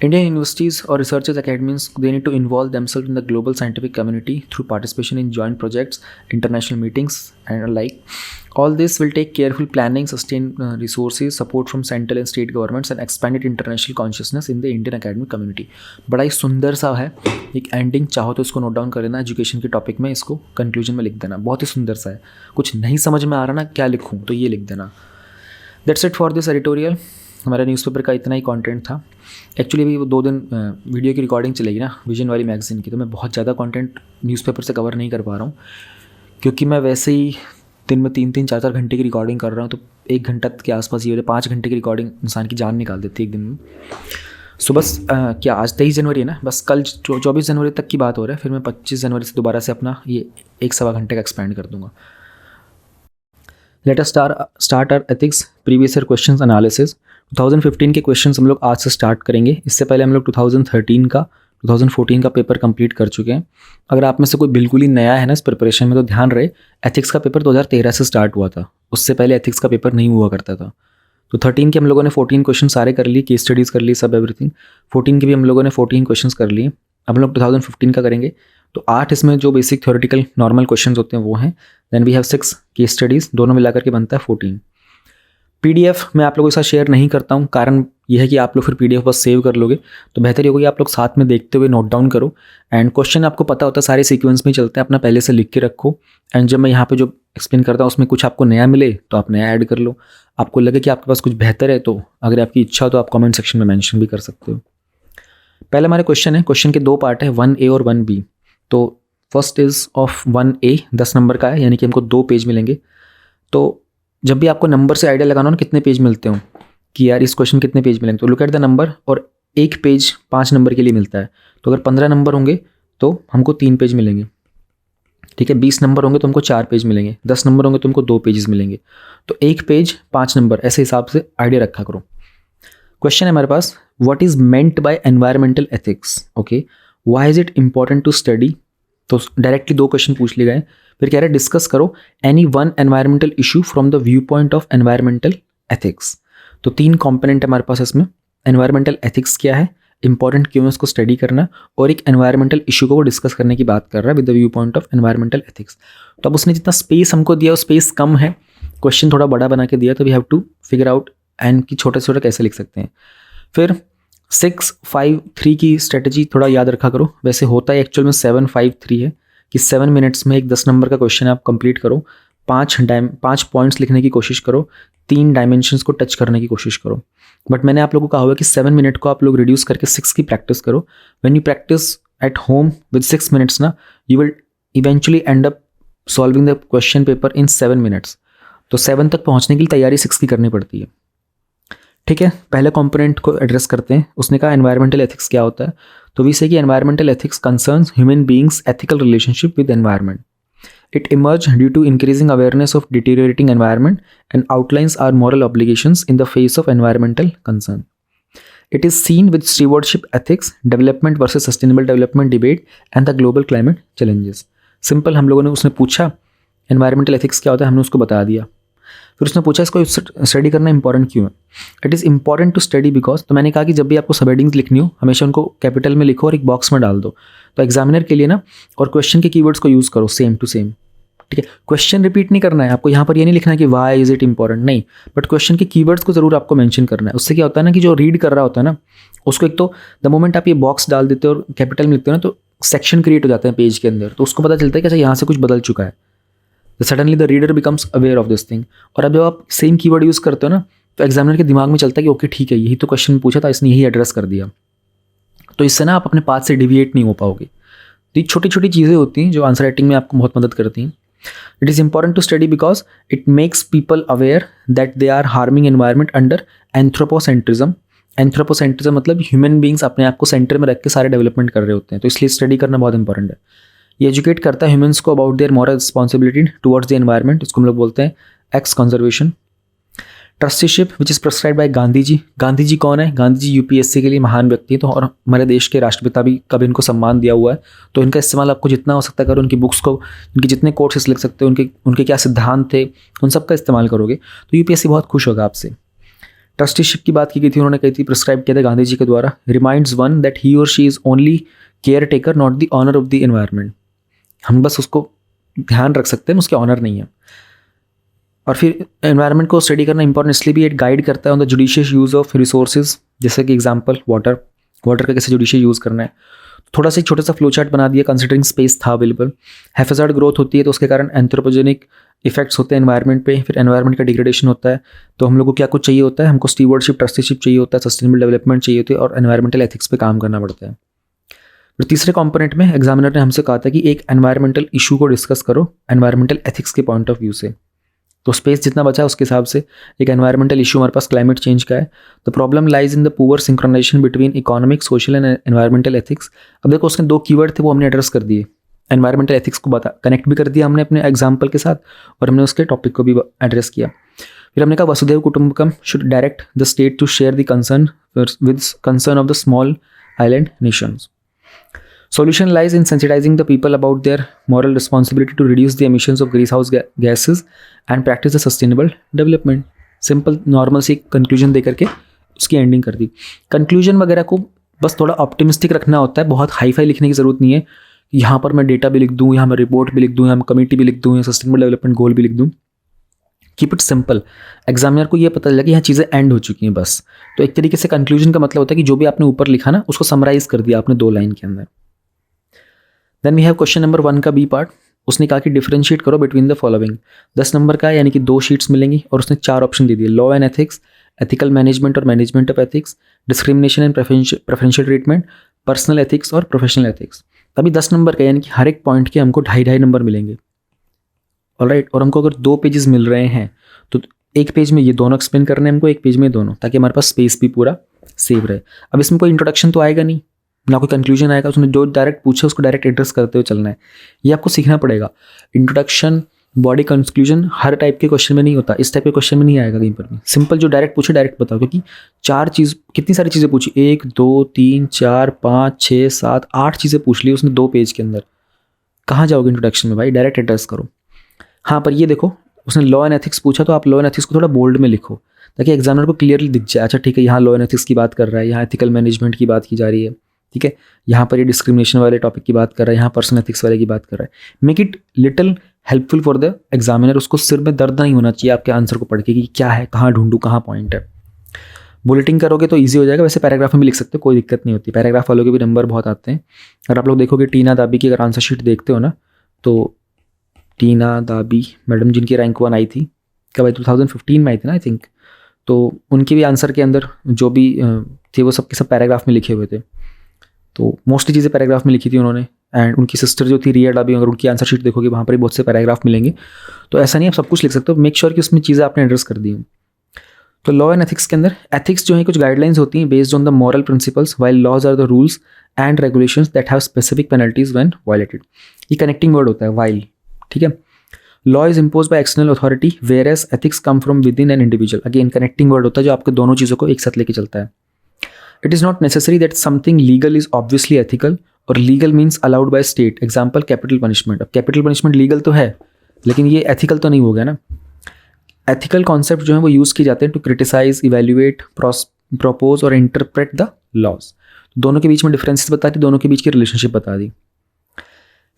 Indian universities or researchers academies, they need to involve themselves in the global scientific community through participation in joint projects, international meetings and alike. All this will take careful planning, sustained resources, support from central and state governments and expanded international consciousness in the Indian academic community. बड़ा ही सुंदर सा है, एक एंडिंग चाहो तो इसको नोट डाउन कर लेना एजुकेशन के टॉपिक में, इसको कंक्लूजन में लिख देना, बहुत ही सुंदर सा है। कुछ नहीं समझ में आ रहा ना क्या लिखूँ, तो ये लिख देना। That's it for this editorial. हमारा न्यूज़पेपर का इतना ही कंटेंट था। एक्चुअली अभी वो 2 दिन वीडियो की रिकॉर्डिंग चलेगी ना विजन वाली मैगज़ीन की, तो मैं बहुत ज़्यादा कंटेंट न्यूज़पेपर से कवर नहीं कर पा रहा हूँ, क्योंकि मैं वैसे ही दिन में 3-3, 4-4 घंटे की रिकॉर्डिंग कर रहा हूँ। तो 1 घंटा के आसपास ये 5 घंटे की रिकॉर्डिंग इंसान की जान निकाल देती है एक दिन में। सो बस क्या आज 23 जनवरी है ना, बस कल 24 जनवरी तक की बात हो रहा है, फिर मैं 25 जनवरी से दोबारा से अपना ये 1-1.25 घंटे का एक्सपेंड कर दूँगा। Let us start our ethics previous year questions analysis. 2015 के क्वेश्चंस हम लोग आज से स्टार्ट करेंगे। इससे पहले हम लोग 2013 का 2014 का पेपर कंप्लीट कर चुके हैं। अगर आप में से कोई बिल्कुल ही नया है ना इस प्रिपरेशन में, तो ध्यान रहे एथिक्स का पेपर 2013 से स्टार्ट हुआ था, उससे पहले एथिक्स का पेपर नहीं हुआ करता था। तो 13 के हम लोगों ने 14 क्वेश्चन सारे कर लिए, केस स्टडीज़ कर ली, सब एवरीथिंग। 14 के भी हम लोगों ने 14 क्वेश्चन कर लिए। अब हम लोग 2015 का करेंगे। तो 8 इसमें जो बेसिक थ्योरेटिकल नॉर्मल क्वेश्चंस होते हैं वो हैं। Then we have 6 case studies, दोनों मिलाकर के बनता है 14। PDF मैं आप लोगों के साथ शेयर नहीं करता हूँ, कारण यह है कि आप लोग फिर PDF बस सेव कर लोगे, तो बेहतर ये होगा कि आप लोग साथ में देखते हुए नोट डाउन करो। एंड क्वेश्चन आपको पता होता है सारे सीक्वेंस में चलते हैं, अपना पहले से लिख के रखो। एंड जब मैं यहाँ पे जो एक्सप्लेन करता हूँ उसमें कुछ आपको नया मिले तो आप नया ऐड कर लो, आपको लगे कि आपके पास कुछ बेहतर है तो अगर आपकी इच्छा हो तो आप कॉमेंट सेक्शन में मैंशन भी कर सकते हो। पहले हमारे क्वेश्चन है, क्वेश्चन के 2 पार्ट है, 1A और 1B। तो first is of 1A 10 number का है, यानी कि हमको 2 पेज मिलेंगे। तो जब भी आपको नंबर से आइडिया लगाना हो ना कितने पेज मिलते हो कि यार इस क्वेश्चन कितने पेज मिलेंगे, तो लुक एट द नंबर, और एक पेज 5 नंबर के लिए मिलता है। तो अगर 15 नंबर होंगे तो हमको 3 पेज मिलेंगे, ठीक है। 20 नंबर होंगे तो हमको 4 पेज मिलेंगे, 10 नंबर होंगे तो हमको 2 पेजेस मिलेंगे। तो एक पेज 5 नंबर, ऐसे हिसाब से आइडिया रखा करो। क्वेश्चन है हमारे पास, what is meant by environmental ethics, okay, why is it important to study. तो डायरेक्टली 2 क्वेश्चन पूछ लिए गए। फिर कह रहे हैं डिस्कस करो any one environmental issue from the view point of environmental ethics. तो 3 कंपोनेंट है हमारे पास इसमें। एनवायरमेंटल एथिक्स क्या है, इंपॉर्टेंट क्यों है उसको स्टडी करना, और एक एनवायरमेंटल इशू को डिस्कस करने की बात कर रहा है with the view point of environmental ethics. तो अब उसने जितना स्पेस हमको दिया वो स्पेस कम है, क्वेश्चन थोड़ा बड़ा बना के दिया, तो we have to figure out and कि छोटे से छोटे कैसे लिख सकते हैं। फिर 6, 5, 3 की स्ट्रेटजी थोड़ा याद रखा करो। वैसे होता है एक्चुअल में 7, 5, 3 है कि 7 मिनट्स में एक 10 नंबर का क्वेश्चन आप कंप्लीट करो, 5 पॉइंट्स लिखने की कोशिश करो, 3 डायमेंशंस को टच करने की कोशिश करो। बट मैंने आप लोगों को कहा हुआ कि 7 मिनट को आप लोग रिड्यूस करके 6 की प्रैक्टिस करो। When you practice at home with 6 minutes ना, you will eventually end up solving the question paper in 7 minutes. तो 7 तक पहुंचने के लिए तैयारी 6 की करनी पड़ती है, ठीक है। पहले कंपोनेंट को एड्रेस करते हैं। उसने कहा एनवायरमेंटल एथिक्स क्या होता है, तो वी से कि environmental ethics concerns human beings ethical relationship with environment. It emerged due to increasing awareness of deteriorating environment and outlines our moral obligations in the face of environmental concern. It is seen with stewardship ethics, development versus sustainable development debate and the global climate challenges. Simple, हम लोगों ने उसने पूछा environmental ethics क्या होता है, हमने उसको बता दिया। फिर उसने पूछा इसको स्टडी करना इंपॉर्टेंट क्यों है। It is important to study because, तो मैंने कहा कि जब भी आपको सब हेडिंग्स लिखनी हो हमेशा उनको कैपिटल में लिखो और एक बॉक्स में डाल दो, तो एग्जामिनर के लिए ना, और क्वेश्चन के कीवर्ड्स को यूज़ करो सेम टू सेम, ठीक है। क्वेश्चन रिपीट नहीं करना है आपको, यहाँ पर ये नहीं लिखना है कि वाई इज इट इंपॉर्टेंट, नहीं, बट क्वेश्चन के कीवर्ड्स को जरूर आपको मेंशन करना है। उससे क्या होता है ना कि जो रीड कर रहा होता है ना उसको, एक तो द मोमेंट आप ये बॉक्स डाल देते हो और कैपिटल में लिखते हो ना, तो सेक्शन क्रिएट हो जाते हैं पेज के अंदर, तो उसको पता चलता है कि अच्छा यहाँ से कुछ बदल चुका है। Suddenly the reader becomes aware of this thing. और अब जब आप सेम कीवर्ड यूज़ करते हो ना, तो एग्जामिनर के दिमाग में चलता है कि ओके ठीक है, यही तो क्वेश्चन पूछा था, इसने यही एड्रेस कर दिया। तो इससे ना आप अपने पाथ से डिविएट नहीं हो पाओगे। तो ये छोटी छोटी चीज़ें होती हैं जो आंसर राइटिंग में आपको बहुत मदद करती हैं। It is important to study because it makes people aware that they are harming environment under anthropocentrism. Anthropocentrism मतलब ह्यूमन बींग्स अपने आप को सेंटर में रख के सारे डेवलपमेंट कर रहे होते हैं, तो इसलिए स्टडी करना बहुत इंपॉर्टेंट है। ये एजुकेट करता है ह्यूमंस को about their moral responsibility towards the environment, इसको हम लोग बोलते हैं ex conservation. Trusteeship which is prescribe by Gandhi ji. Gandhi ji कौन है? गांधी जी UPSC के लिए महान व्यक्ति, तो और हमारे देश के राष्ट्रपिता भी कभी इनको सम्मान दिया हुआ है, तो इनका इस्तेमाल आपको जितना हो सकता है करो। उनकी बुक्स को, उनके जितने कोर्सेस लिख सकते हो, उनके क्या सिद्धांत थे, उन सब का इस्तेमाल करोगे तो UPSC बहुत खुश होगा आपसे। ट्रस्टीशिप की बात की गई थी, उन्होंने कही थी, प्रिस्क्राइब किया था गांधी जी के द्वारा। रिमाइंड्स वन दैट ही और she is only caretaker not the owner of the environment. हम बस उसको ध्यान रख सकते हैं, उसके ऑनर नहीं है। और फिर एनवायरनमेंट को स्टडी करना इंपॉर्टेंट इसलिए भी, इट गाइड करता है on the judicious use of resources. जैसे कि एग्जांपल वाटर का कैसे जुडिशियस यूज़ करना है। थोड़ा सा एक छोटा सा फ्लो चार्ट बना दिया, कंसिडरिंग स्पेस था अवेलेबल। हैफेजार्ड ग्रोथ होती है तो उसके कारण एंथ्रोपोजेनिक इफेक्ट्स होते हैं एनवायरनमेंट पे, फिर एनवायरनमेंट का डिग्रेडेशन होता है। तो हम लोग को क्या कुछ चाहिए होता है, हमको स्टीवर्डशिप, ट्रस्टीशिप चाहिए होता है, सस्टेनेबल डेवलपमेंट चाहिए होती है, और एनवायरमेंटल एथिक्स पे काम करना पड़ता है। फिर तीसरे कंपोनेंट में एग्जामिनर ने हमसे कहा था कि एक एनवायरमेंटल इशू को डिस्कस करो एनवायरमेंटल एथिक्स के पॉइंट ऑफ व्यू से। तो स्पेस जितना बचा है उसके हिसाब से एक एनवायरमेंटल इशू हमारे पास क्लाइमेट चेंज का है। The problem lies in the poor synchronisation between economic, social and environmental ethics. अब देखो उसके 2 कीवर्ड थे वो हमने एड्रेस कर दिए। एनवायरमेंटल एथिक्स को कनेक्ट भी कर दिया हमने अपने एग्जाम्पल के साथ, और हमने उसके टॉपिक को भी एड्रेस किया। फिर हमने कहा वसुधैव कुटुंबकम should direct the state to share the concern with concern of the small island nations. Solution lies in sensitizing the people about their moral responsibility to reduce the emissions of greenhouse gases and practice the sustainable development. Simple normal सी कंक्लूजन दे करके उसकी एंडिंग कर दी। कंक्लूजन वगैरह को बस थोड़ा ऑप्टिमिस्टिक रखना होता है, बहुत हाई फाई लिखने की ज़रूरत नहीं है, यहाँ पर मैं डेटा भी लिख दूँ, यहाँ मैं रिपोर्ट भी लिख दूँ, यहाँ मैं कमिटी भी लिख दूँ, या सस्टेनेबल डेवलपमेंट गोल भी लिख दूँ। Keep it simple. एग्जामिनर को ये पता चला कि यहाँ चीज़ें एंड हो चुकी हैं बस। तो एक तरीके से कंक्लूजन का मतलब होता है कि जो भी आपने ऊपर लिखा ना उसको समराइज कर दिया आपने 2 लाइन के अंदर। Then we have question number 1 का बी पार्ट। उसने कहा कि डिफरेंशिएट करो बिटवीन द फॉलोइंग। 10 नंबर का है, यानी कि 2 शीट्स मिलेंगी और उसने 4 ऑप्शन दे दिए, law and ethics, ethical management और management of ethics, discrimination and preferential treatment, personal ethics और प्रोफेशनल एथिक्स। तभी 10 नंबर का, यानी कि हर एक पॉइंट के हमको 2.5 नंबर मिलेंगे। ऑलराइट, और हमको अगर 2 पेजेस मिल रहे हैं तो एक पेज में ये दोनों एक्सप्लेन करने हैं हमको, एक पेज में दोनों, ताकि हमारे पास स्पेस भी पूरा सेव रहे। अब इसमें कोई इंट्रोडक्शन तो आएगा नहीं, ना कोई कंक्लूजन आएगा, उसने जो डायरेक्ट पूछा उसको डायरेक्ट एड्रेस करते हुए चलना है। ये आपको सीखना पड़ेगा। इंट्रोडक्शन, बॉडी कंक्लूजन हर टाइप के क्वेश्चन में नहीं होता, इस टाइप के क्वेश्चन में नहीं आएगा कहीं पर भी। सिंपल जो डायरेक्ट पूछे डायरेक्ट बताओ, क्योंकि 4 चीज़, कितनी सारी चीज़ें पूछी, 1 2 3 4 5 6 7 8 चीज़ें पूछ ली उसने 2 पेज के अंदर। कहाँ जाओगे इंट्रोडक्शन में भाई, डायरेक्ट एड्रेस करो। हाँ, पर ये देखो उसने लॉ एंड एथिक्स पूछा तो आप लॉ एंड एथिक्स को थोड़ा बोल्ड में लिखो, ताकि एग्जामिनर को क्लियरली दिख जाए, अच्छा ठीक है यहाँ लॉ एंड एथिक्स की बात कर रहा है, यहाँ एथिकल मैनेजमेंट की बात की जा रही है, ठीक है, यहाँ पर ये डिस्क्रिमिनेशन वाले टॉपिक की बात कर रहा है, यहाँ पर्सनल एथिक्स वाले की बात कर रहा है। Make it little helpful for the examiner. उसको सिर में दर्द नहीं होना चाहिए आपके आंसर को पढ़ के कि क्या है, कहाँ ढूंढूं, कहाँ पॉइंट है। बुलेटिंग करोगे तो ईजी हो जाएगा। वैसे पैराग्राफ में भी लिख सकते हो, कोई दिक्कत नहीं होती। पैराग्राफ वालों के भी नंबर बहुत आते हैं। अगर आप लोग देखोगे टीना दाबी की अगर आंसर शीट देखते हो ना, तो टीना दाबी मैडम जिनकी रैंक 1 आई थी, कब आई, 2015 में आई थी ना आई थिंक, तो उनके भी आंसर के अंदर जो भी थे वो सब के सब पैराग्राफ में लिखे हुए थे। तो मोस्टली चीज़ें पैराग्राफ में लिखी थी उन्होंने। एंड उनकी सिस्टर जो थी रिया डाबी, अगर उनकी आंसर शीट देखोगे वहाँ पर भी बहुत से पैराग्राफ मिलेंगे। तो ऐसा नहीं आप सब कुछ लिख सकते हो, मेक श्योर कि उसमें चीज़ें आपने एड्रेस कर दी हो। तो लॉ एंड एथिक्स के अंदर एथिक्स जो है कुछ गाइडलाइंस होती हैं based on the moral principles, while laws are the rules and regulations that have specific penalties when violated. ये कनेक्टिंग वर्ड होता है व्हाइल, ठीक है। Law is impose by external authority whereas ethics come from within an individual. Again connecting word होता है जो आपके दोनों चीज़ों को एक साथ लेके चलता है। It is not necessary that something legal is obviously ethical, और legal means allowed by state. Example capital punishment. अब कैपिटल पनिशमेंट लीगल तो है लेकिन ये एथिकल तो नहीं हो गया ना। एथिकल कॉन्सेप्ट जो है वो यूज़ किए जाते हैं टू क्रिटिसाइज, इवेल्युएट, प्रपोज और इंटरप्रेट द लॉज। दोनों के बीच में डिफरेंसेस बता दी, दोनों के बीच की रिलेशनशिप बता दी।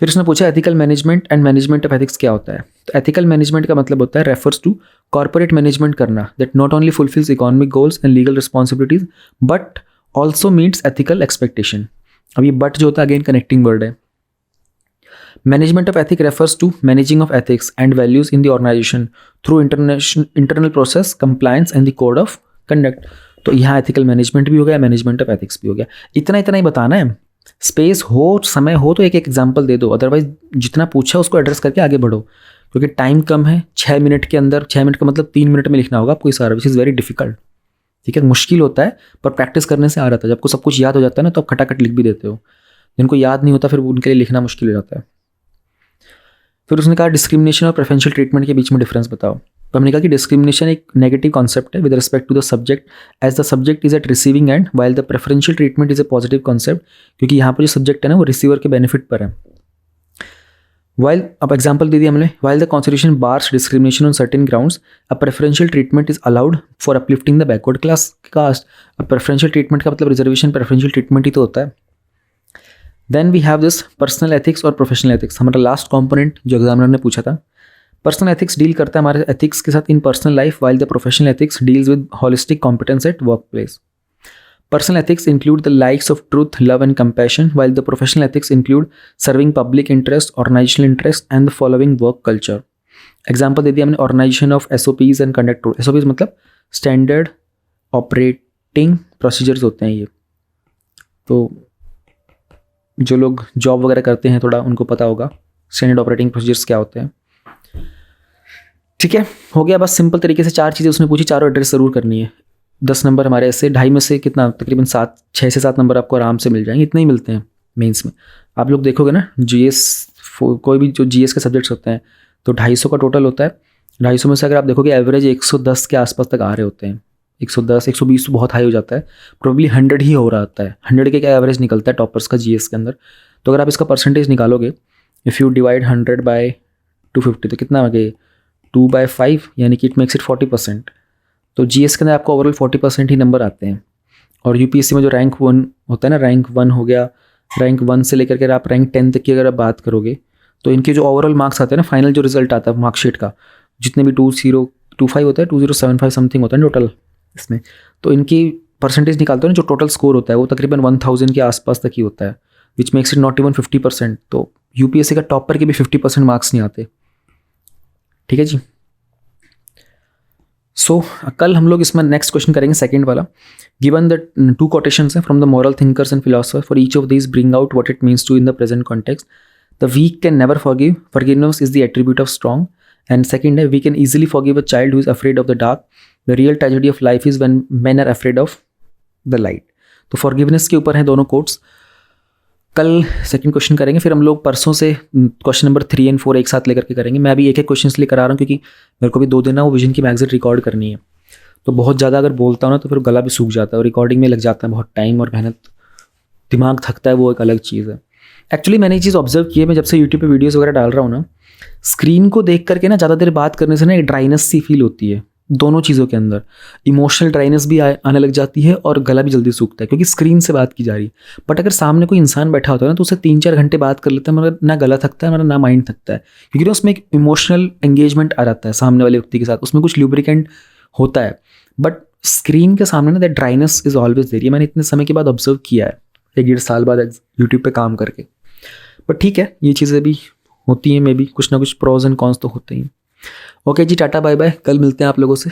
फिर उसने पूछा ethical management and management of ethics क्या होता है। तो एथिकल मैनेजमेंट का मतलब होता है रेफर्स टू कॉर्पोरेट मैनेजमेंट करना that not only fulfils economic goals and legal responsibilities but also meets ethical expectation. अब ये बट जो होता है अगेन कनेक्टिंग वर्ड है। Management of ethic refers to managing of ethics and values in the organisation through internal process, compliance and the code of conduct. तो यहाँ एथिकल मैनेजमेंट भी हो गया, मैनेजमेंट ऑफ एथिक्स भी हो गया। इतना इतना ही बताना है। स्पेस हो, समय हो तो एक एक एग्जाम्पल दे दो, अदरवाइज जितना पूछा उसको एड्रेस करके आगे बढ़ो, क्योंकि टाइम कम है। 6 मिनट के अंदर, 6 मिनट का मतलब 3 मिनट में लिखना होगा आपको ये सारा, विच इज़ वेरी डिफिकल्ट, ठीक है। मुश्किल होता है पर प्रैक्टिस करने से आ जाता है। जब आपको सब कुछ याद हो जाता है ना तो आप खटाखट लिख भी देते हो। जिनको याद नहीं होता फिर उनके लिए लिखना मुश्किल हो जाता है। फिर उसने कहा डिस्क्रिमिनेशन और प्रेफरेंशियल ट्रीटमेंट के बीच में डिफरेंस बताओ। तो हमने कहा कि डिस्क्रिमिनेशन एक नेगेटिव कॉन्सेप्ट है with respect to the subject as the subject is at receiving end, while the preferential treatment is a positive concept, क्योंकि यहाँ पर जो सब्जेक्ट है ना वो रिसीवर के बेनिफिट पर है। वाइल, अब एग्जाम्पल दे दिया हमने, while the constitution bars discrimination on certain grounds, a preferential treatment is allowed for uplifting the backward class caste. अब प्रेफरेंशियल ट्रीटमेंट का मतलब रिजर्वेशन, प्रेफरेंशियल ट्रीटमेंट ही तो होता है। Then we have this personal ethics और प्रोफेशनल एथिक्स, हमारा लास्ट कॉम्पोनेंट जो एग्जामिनर ने पूछा था। पर्सनल एथिक्स डील करता है हमारे एथिक्स के साथ in personal life, while the professional ethics deals with holistic competence at work place. Personal ethics include the likes of truth, love and compassion, while the professional ethics include serving public interest, organizational interest and the following work culture. Example दे दिया हमने organization of SOPs and conduct rules. SOPs मतलब standard operating procedures होते हैं ये। तो जो लोग जॉब वगैरह करते हैं थोड़ा उनको पता होगा standard operating procedures क्या होते हैं, ठीक है। हो गया बस सिंपल तरीके से 4 चीज़ें उसने पूछी, चारों एड्रेस ज़रूर करनी है। 10 नंबर हमारे ऐसे 2.5 में से कितना तकरीबन 6 से 7 नंबर आपको आराम से मिल जाएंगे, इतने ही मिलते हैं मेंस में। आप लोग देखोगे ना जीएस, कोई भी जो जीएस के सब्जेक्ट्स होते हैं तो 250 का टोटल होता है। 250 में से अगर आप देखोगे एवरेज 110 के आसपास तक आ रहे होते हैं। 110 120 तो बहुत हाई हो जाता है, प्रोबेबली 100 ही हो रहा होता है। 100 के क्या एवरेज निकलता है टॉपर्स का जीएस के अंदर। तो अगर आप इसका परसेंटेज निकालोगे, इफ़ यू डिवाइड 100 बाय 250 तो कितना आ गया 2/5, यानी कि इट मेक्स इट 40%। तो जीएस के अंदर आपको ओवरऑल 40% ही नंबर आते हैं। और यूपीएससी में जो रैंक 1 होता है ना, रैंक 1 हो गया, रैंक 1 से लेकर के आप रैंक 10 तक की अगर आप बात करोगे तो इनके जो ओवरऑल मार्क्स आते हैं ना, फाइनल जो रिजल्ट आता है मार्कशीट का, जितने भी 2025 होता है, 2075 समथिंग होता है टोटल इसमें, तो इनकी परसेंटेज निकालते हैं ना, जो टोटल स्कोर होता है वो तकरीबन 1000 के आसपास तक ही होता है, which makes it not even 50%। तो यूपीएससी का टॉपर के भी 50% मार्क्स नहीं आते। ठीक है जी। सो कल हम लोग इसमें नेक्स्ट क्वेश्चन करेंगे, सेकंड वाला। गिवन द 2 कोटेशंस हैं from the moral thinkers and philosopher, for each of these bring out what it means to in the present context. The weak can never forgive, forgiveness is the attribute of strong. And second है, we can easily forgive a child who is afraid of the dark, the real tragedy of life is when men are afraid of the light. तो फॉरगिवनेस के ऊपर हैं दोनों कोट्स। कल सेकंड क्वेश्चन करेंगे, फिर हम लोग परसों से क्वेश्चन नंबर 3 और 4 एक साथ लेकर के करेंगे। मैं अभी एक क्वेश्चन इसलिए करा रहा हूँ क्योंकि मेरे को भी 2 दिन ना वो विजन की मैगजीन रिकॉर्ड करनी है, तो बहुत ज़्यादा अगर बोलता हूँ ना तो फिर गला भी सूख जाता है और रिकॉर्डिंग में लग जाता है बहुत टाइम और मेहनत, दिमाग थकता है, वो एक अलग चीज़ है। एक्चुअली मैंने ये चीज़ ऑब्जर्व की है, मैं जब से यूट्यूब पे वीडियोज़ वगैरह डाल रहा हूँ ना, स्क्रीन को देख करके ना ज़्यादा देर बात करने से ना एक ड्राइनेस सी फील होती है दोनों चीज़ों के अंदर। इमोशनल ड्राइनेस भी आने लग जाती है और गला भी जल्दी सूखता है क्योंकि स्क्रीन से बात की जा रही है। बट अगर सामने कोई इंसान बैठा होता है ना तो उससे 3-4 घंटे बात कर लेता है, मगर ना गला थकता है, मेरा ना माइंड थकता है, क्योंकि ना उसमें एक इमोशनल एंगेजमेंट आ जाता है सामने वाले व्यक्ति के साथ, उसमें कुछ ल्यूब्रिकेंट होता है। बट स्क्रीन के सामने ना that dryness is always there. ये मैंने इतने समय के बाद ऑब्जर्व किया है, 1-1.5 साल बाद यूट्यूब पे काम करके। बट ठीक है, ये चीज़ें भी होती हैं, मे बी कुछ ना कुछ प्रोज एंड कॉन्स तो होते ही। ओके जी, टाटा बाय बाय, कल मिलते हैं आप लोगों से।